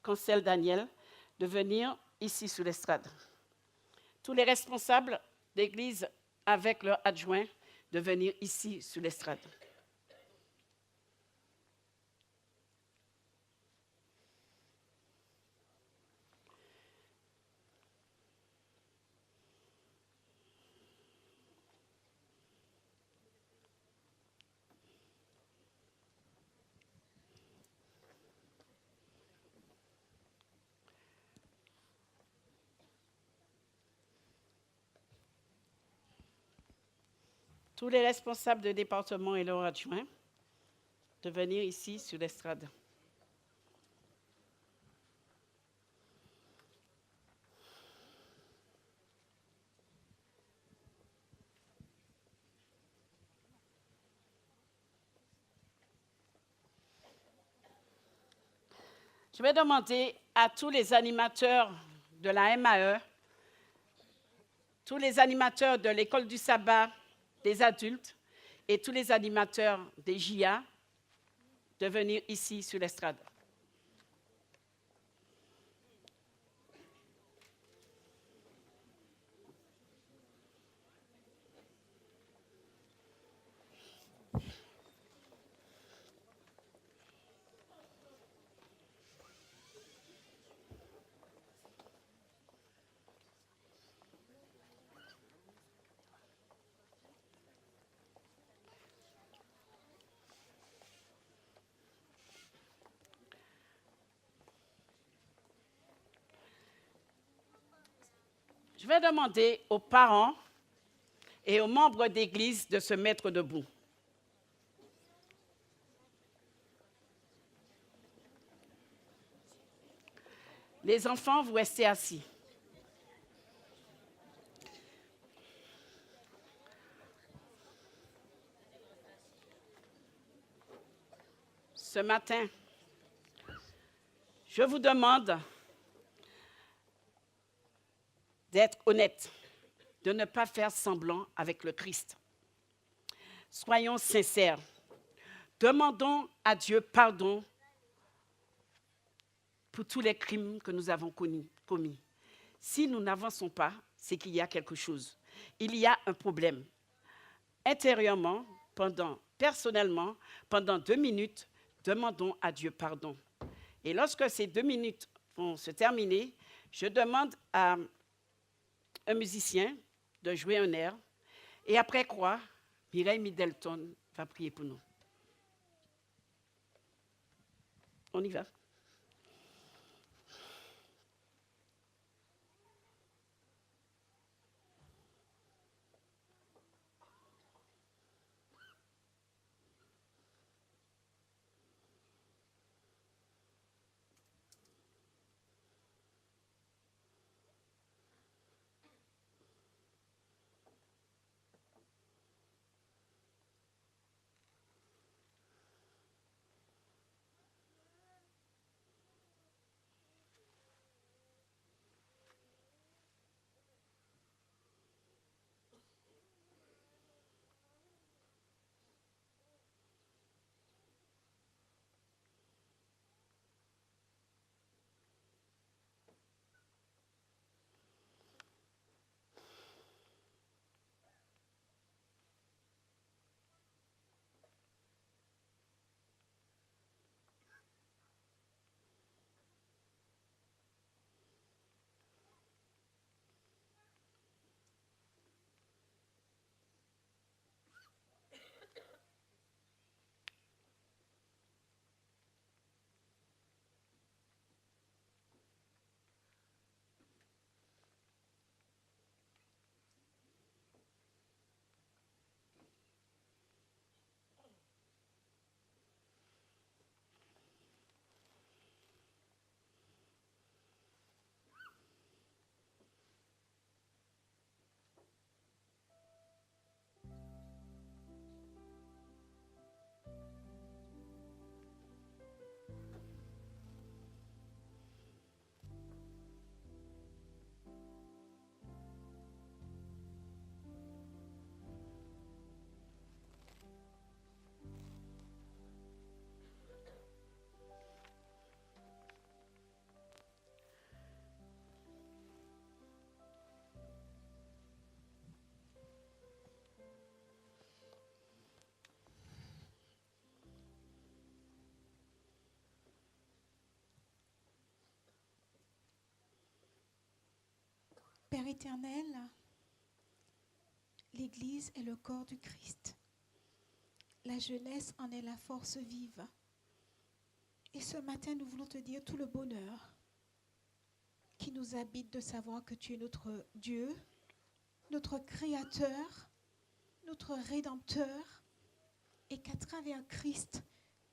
Cancel Daniel, de venir ici sur l'estrade. Tous les responsables d'Église avec leurs adjoints de venir ici sur l'estrade. tous les responsables de département et leurs adjoints de venir ici sur l'estrade. Je vais demander à tous les animateurs de la MAE, tous les animateurs de l'école du sabbat des adultes et tous les animateurs des JA de venir ici sur l'estrade. Je vais demander aux parents et aux membres d'église de se mettre debout. Les enfants, vous restez assis. Ce matin, je vous demande d'être honnête, de ne pas faire semblant avec le Christ. Soyons sincères. Demandons à Dieu pardon pour tous les crimes que nous avons commis. Si nous n'avançons pas, c'est qu'il y a quelque chose. Il y a un problème. Intérieurement, personnellement, pendant 2 minutes, demandons à Dieu pardon. Et lorsque ces 2 minutes vont se terminer, je demande à un musicien de jouer un air. Et après quoi, Mireille Middleton va prier pour nous. On y va. Père éternel, l'Église est le corps du Christ. La jeunesse en est la force vive. Et ce matin, nous voulons te dire tout le bonheur qui nous habite de savoir que tu es notre Dieu, notre Créateur, notre Rédempteur, et qu'à travers Christ,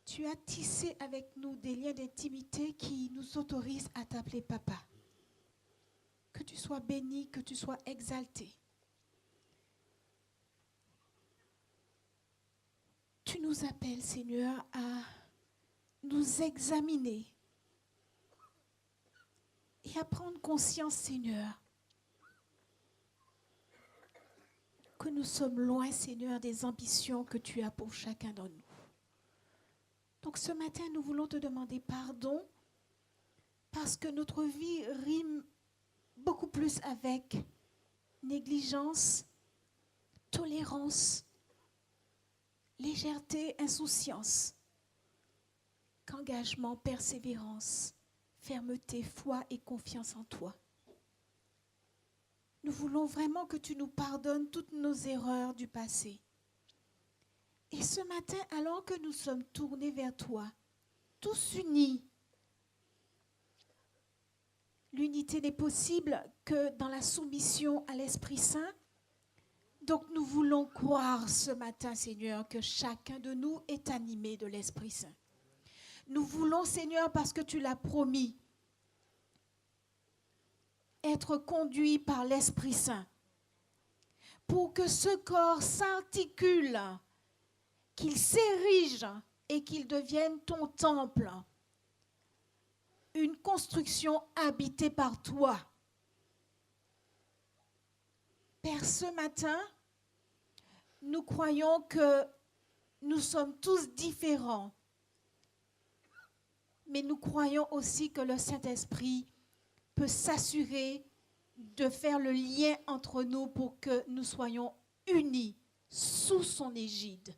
tu as tissé avec nous des liens d'intimité qui nous autorisent à t'appeler papa. Que tu sois béni, que tu sois exalté. Tu nous appelles, Seigneur, à nous examiner et à prendre conscience, Seigneur, que nous sommes loin, Seigneur, des ambitions que tu as pour chacun d'entre nous. Donc ce matin, nous voulons te demander pardon parce que notre vie rime beaucoup plus avec négligence, tolérance, légèreté, insouciance, qu'engagement, persévérance, fermeté, foi et confiance en toi. Nous voulons vraiment que tu nous pardonnes toutes nos erreurs du passé. Et ce matin, alors que nous sommes tournés vers toi, tous unis, l'unité n'est possible que dans la soumission à l'Esprit Saint. Donc nous voulons croire ce matin, Seigneur, que chacun de nous est animé de l'Esprit Saint. Nous voulons, Seigneur, parce que tu l'as promis, être conduit par l'Esprit Saint pour que ce corps s'articule, qu'il s'érige et qu'il devienne ton temple, une construction habitée par toi. Père, ce matin, nous croyons que nous sommes tous différents, mais nous croyons aussi que le Saint-Esprit peut s'assurer de faire le lien entre nous pour que nous soyons unis sous son égide.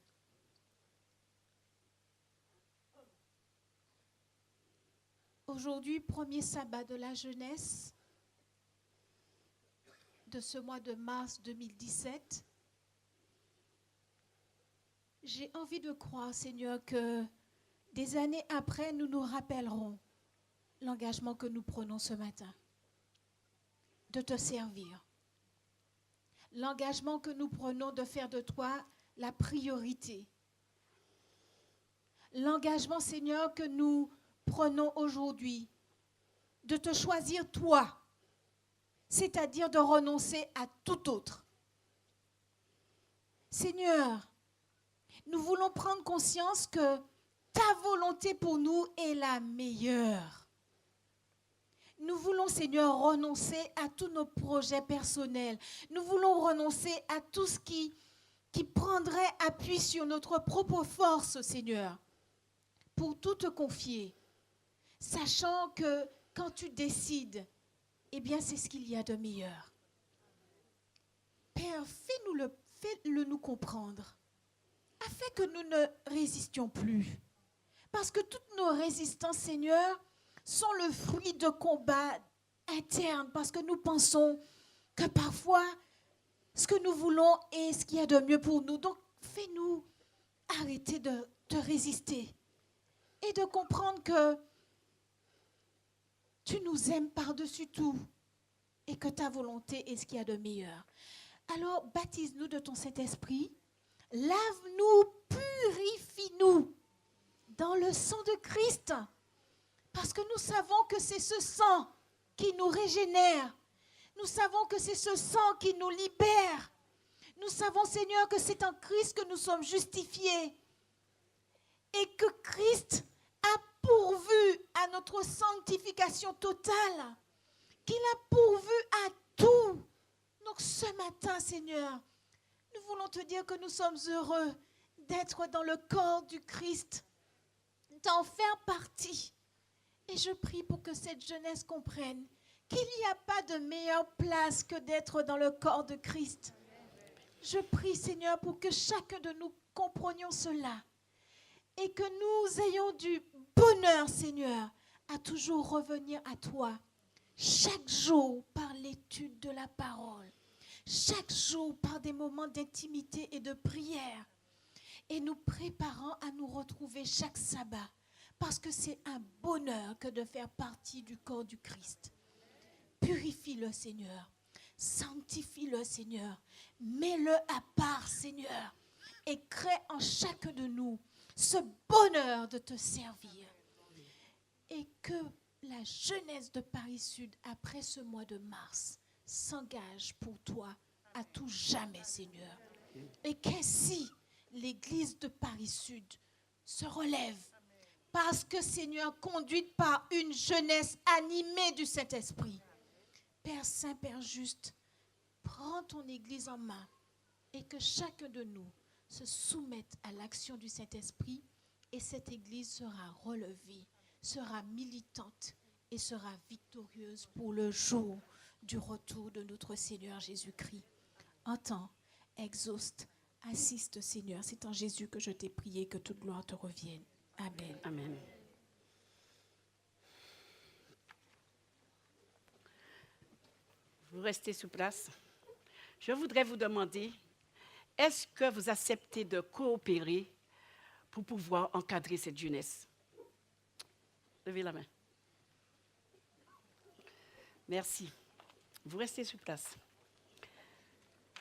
Aujourd'hui, premier sabbat de la jeunesse de ce mois de mars 2017, j'ai envie de croire, Seigneur, que des années après, nous nous rappellerons l'engagement que nous prenons ce matin, de te servir. L'engagement que nous prenons de faire de toi la priorité. L'engagement, Seigneur, que nous prenons aujourd'hui de te choisir toi, c'est-à-dire de renoncer à tout autre. Seigneur, nous voulons prendre conscience que ta volonté pour nous est la meilleure. Nous voulons, Seigneur, renoncer à tous nos projets personnels. Nous voulons renoncer à tout ce qui prendrait appui sur notre propre force, Seigneur, pour tout te confier, sachant que quand tu décides, eh bien, c'est ce qu'il y a de meilleur. Père, fais-le nous comprendre, afin que nous ne résistions plus. Parce que toutes nos résistances, Seigneur, sont le fruit de combats internes, parce que nous pensons que parfois, ce que nous voulons est ce qu'il y a de mieux pour nous. Donc, fais-nous arrêter de te résister et de comprendre que tu nous aimes par-dessus tout et que ta volonté est ce qu'il y a de meilleur. Alors, baptise-nous de ton Saint-Esprit, lave-nous, purifie-nous dans le sang de Christ, parce que nous savons que c'est ce sang qui nous régénère. Nous savons que c'est ce sang qui nous libère. Nous savons, Seigneur, que c'est en Christ que nous sommes justifiés et que Christ a pourvu à notre sanctification totale, qu'il a pourvu à tout. Donc ce matin, Seigneur, nous voulons te dire que nous sommes heureux d'être dans le corps du Christ, d'en faire partie. Et je prie pour que cette jeunesse comprenne qu'il n'y a pas de meilleure place que d'être dans le corps de Christ. Je prie, Seigneur, pour que chacun de nous comprenions cela et que nous ayons du bonheur, Seigneur, à toujours revenir à toi, chaque jour par l'étude de la parole, chaque jour par des moments d'intimité et de prière, et nous préparant à nous retrouver chaque sabbat, parce que c'est un bonheur que de faire partie du corps du Christ. Purifie-le, Seigneur. Sanctifie-le, Seigneur. Mets-le à part, Seigneur. Et crée en chacun de nous ce bonheur de te servir. Et que la jeunesse de Paris Sud, après ce mois de mars, s'engage pour toi à tout jamais, Seigneur. Et qu'ainsi, l'église de Paris Sud se relève. Parce que, Seigneur, conduite par une jeunesse animée du Saint-Esprit. Père Saint, Père Juste, prends ton église en main et que chacun de nous se soumette à l'action du Saint-Esprit et cette église sera relevée, sera militante et sera victorieuse pour le jour du retour de notre Seigneur Jésus-Christ. Entends, exauce, assiste, Seigneur. C'est en Jésus que je t'ai prié, que toute gloire te revienne. Amen. Amen. Vous restez sur place. Je voudrais vous demander, est-ce que vous acceptez de coopérer pour pouvoir encadrer cette jeunesse? Levez la main. Merci. Vous restez sur place.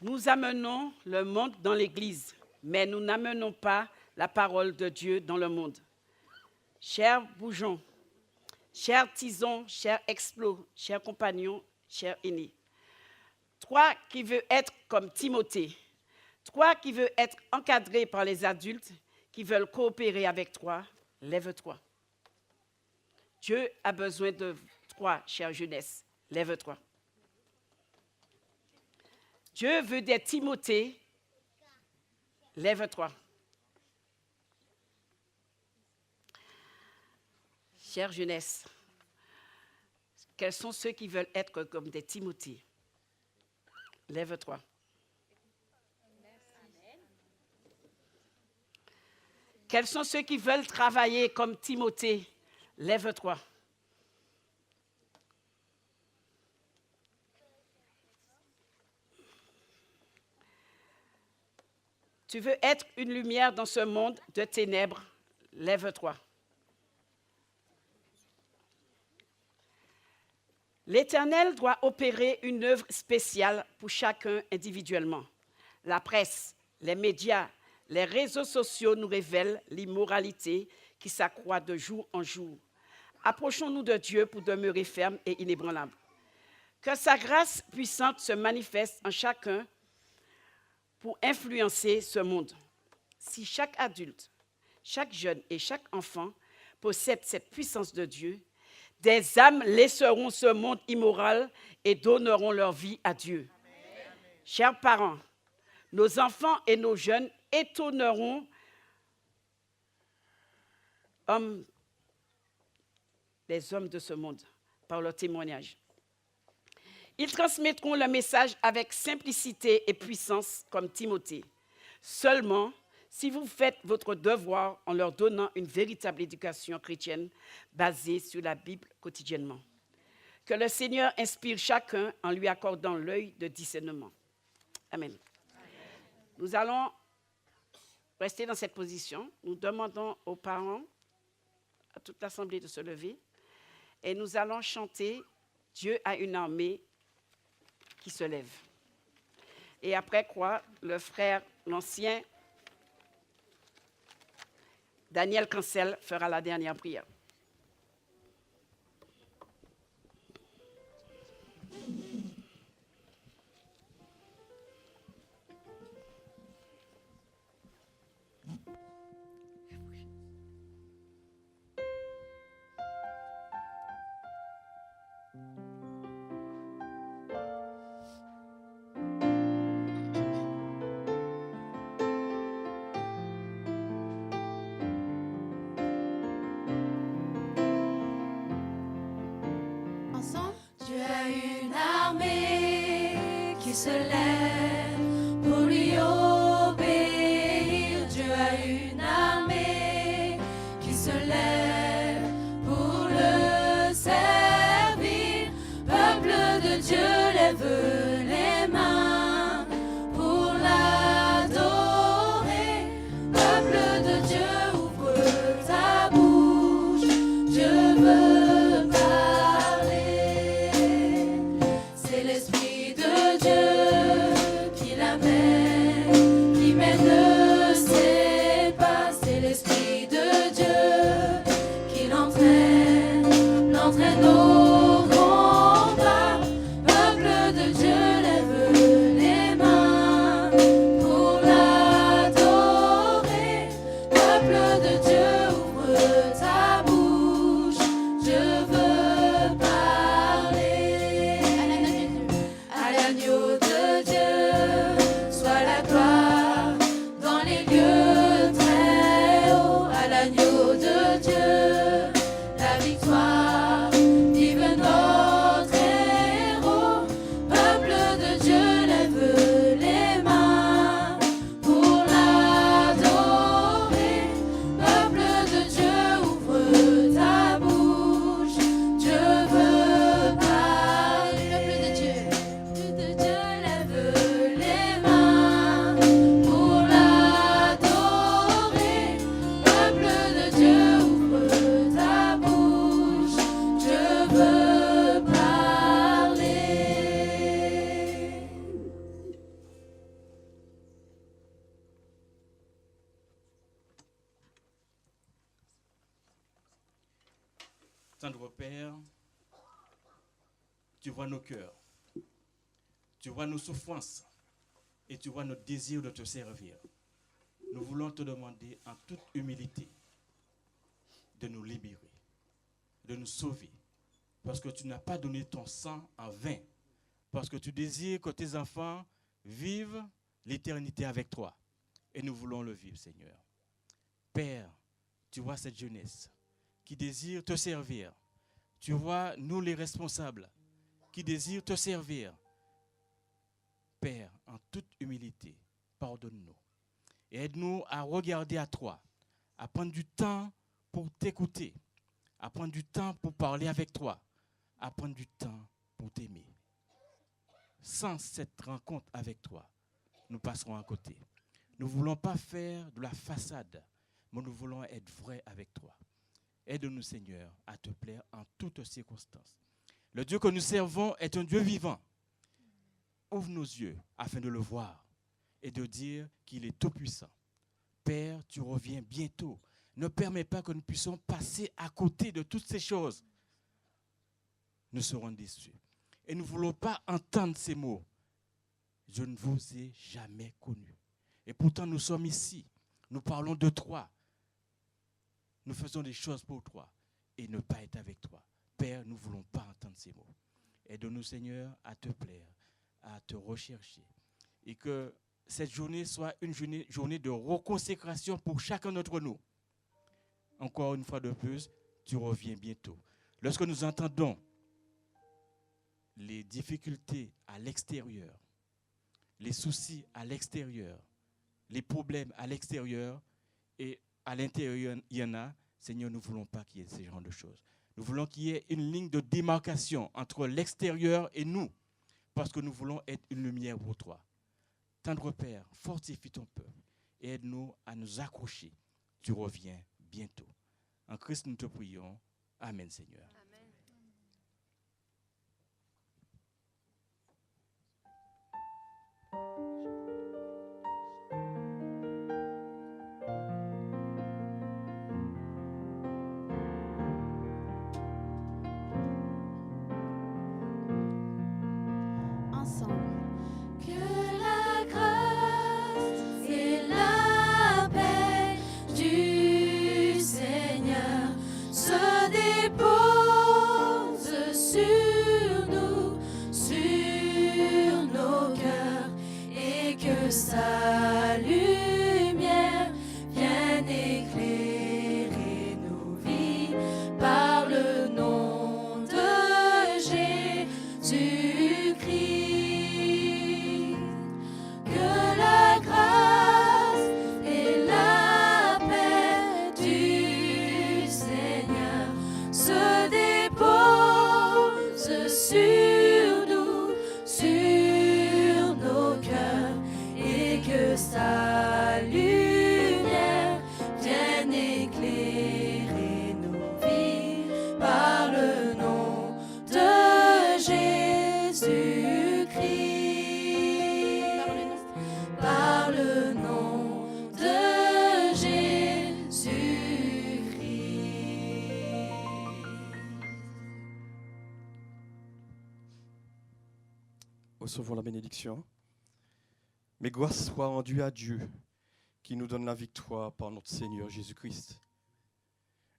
Nous amenons le monde dans l'Église, mais nous n'amenons pas la parole de Dieu dans le monde. Chers Bourgeons, chers Tisons, chers Explos, chers compagnons, chers aînés, toi qui veux être comme Timothée, toi qui veux être encadré par les adultes qui veulent coopérer avec toi, lève-toi. Dieu a besoin de toi, chère jeunesse, lève-toi. Dieu veut des Timothées, lève-toi. Chère jeunesse, quels sont ceux qui veulent être comme des Timothées? Lève-toi. Quels sont ceux qui veulent travailler comme Timothée? Lève-toi. Tu veux être une lumière dans ce monde de ténèbres? Lève-toi. L'Éternel doit opérer une œuvre spéciale pour chacun individuellement. La presse, les médias, les réseaux sociaux nous révèlent l'immoralité qui s'accroît de jour en jour. Approchons-nous de Dieu pour demeurer fermes et inébranlables. Que sa grâce puissante se manifeste en chacun pour influencer ce monde. Si chaque adulte, chaque jeune et chaque enfant possède cette puissance de Dieu, des âmes laisseront ce monde immoral et donneront leur vie à Dieu. Amen. Chers parents, nos enfants et nos jeunes étonneront les hommes de ce monde par leur témoignage. Ils transmettront le message avec simplicité et puissance comme Timothée. Seulement, si vous faites votre devoir en leur donnant une véritable éducation chrétienne basée sur la Bible quotidiennement. Que le Seigneur inspire chacun en lui accordant l'œil de discernement. Amen. Nous allons rester dans cette position. Nous demandons aux parents, à toute l'assemblée de se lever, et nous allons chanter « Dieu a une armée qui se lève ». Et après quoi, le frère, l'ancien Daniel Cancel fera la dernière prière. Dieu a une armée qui se lève pour lui obéir. Dieu a une armée qui se lève pour le servir. Peuple de Dieu, lève les mains pour l'adorer. Peuple de Dieu, ouvre ta bouche. Dieu veut parler. C'est l'Esprit de Tendre Père, tu vois nos cœurs, tu vois nos souffrances et tu vois notre désir de te servir. Nous voulons te demander en toute humilité de nous libérer, de nous sauver, parce que tu n'as pas donné ton sang en vain, parce que tu désires que tes enfants vivent l'éternité avec toi. Et nous voulons le vivre, Seigneur. Père, tu vois cette jeunesse qui désire te servir. Tu vois, nous les responsables, qui désirent te servir. Père, en toute humilité, pardonne-nous. Et aide-nous à regarder à toi, à prendre du temps pour t'écouter, à prendre du temps pour parler avec toi, à prendre du temps pour t'aimer. Sans cette rencontre avec toi, nous passerons à côté. Nous ne voulons pas faire de la façade, mais nous voulons être vrais avec toi. Aide-nous, Seigneur, à te plaire en toutes circonstances. Le Dieu que nous servons est un Dieu vivant. Ouvre nos yeux afin de le voir et de dire qu'il est tout-puissant. Père, tu reviens bientôt. Ne permets pas que nous puissions passer à côté de toutes ces choses. Nous serons déçus. Et nous ne voulons pas entendre ces mots. Je ne vous ai jamais connu. Et pourtant, nous sommes ici. Nous parlons de toi. Nous faisons des choses pour toi et ne pas être avec toi. Père, nous ne voulons pas entendre ces mots. Aide-nous, Seigneur, à te plaire, à te rechercher. Et que cette journée soit une journée de reconsécration pour chacun d'entre nous. Encore une fois de plus, tu reviens bientôt. Lorsque nous entendons les difficultés à l'extérieur, les soucis à l'extérieur, les problèmes à l'extérieur et à l'intérieur, il y en a. Seigneur, nous ne voulons pas qu'il y ait ce genre de choses. Nous voulons qu'il y ait une ligne de démarcation entre l'extérieur et nous, parce que nous voulons être une lumière pour toi. Tendre Père, fortifie ton peuple et aide-nous à nous accrocher. Tu reviens bientôt. En Christ, nous te prions. Amen, Seigneur. Ensemble. Que la grâce et la paix du Seigneur se déposent sur nous, sur nos cœurs, et que sa lumière vienne éclairer nos vies par le nom de Jésus-Christ. Que la grâce et la paix du Seigneur se déposent sur nous, sur nos cœurs, et que sa lumière vienne éclairer nos vies par le nom de Jésus-Christ. Par le nom de Jésus-Christ. Recevons la bénédiction. Mais grâce soit rendue à Dieu qui nous donne la victoire par notre Seigneur Jésus-Christ.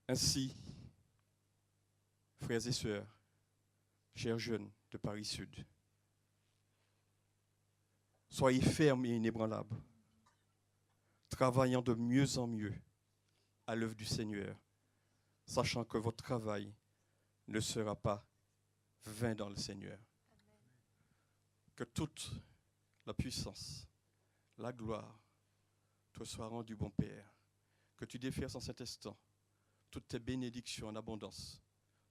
Ainsi, frères et sœurs, chers jeunes de Paris Sud, soyez fermes et inébranlables, travaillant de mieux en mieux à l'œuvre du Seigneur, sachant que votre travail ne sera pas vain dans le Seigneur. Que toute la puissance, la gloire te soit rendue, bon Père, que tu déferses en cet instant toutes tes bénédictions en abondance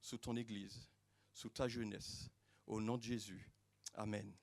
sous ton Église, sous ta jeunesse, au nom de Jésus. Amen.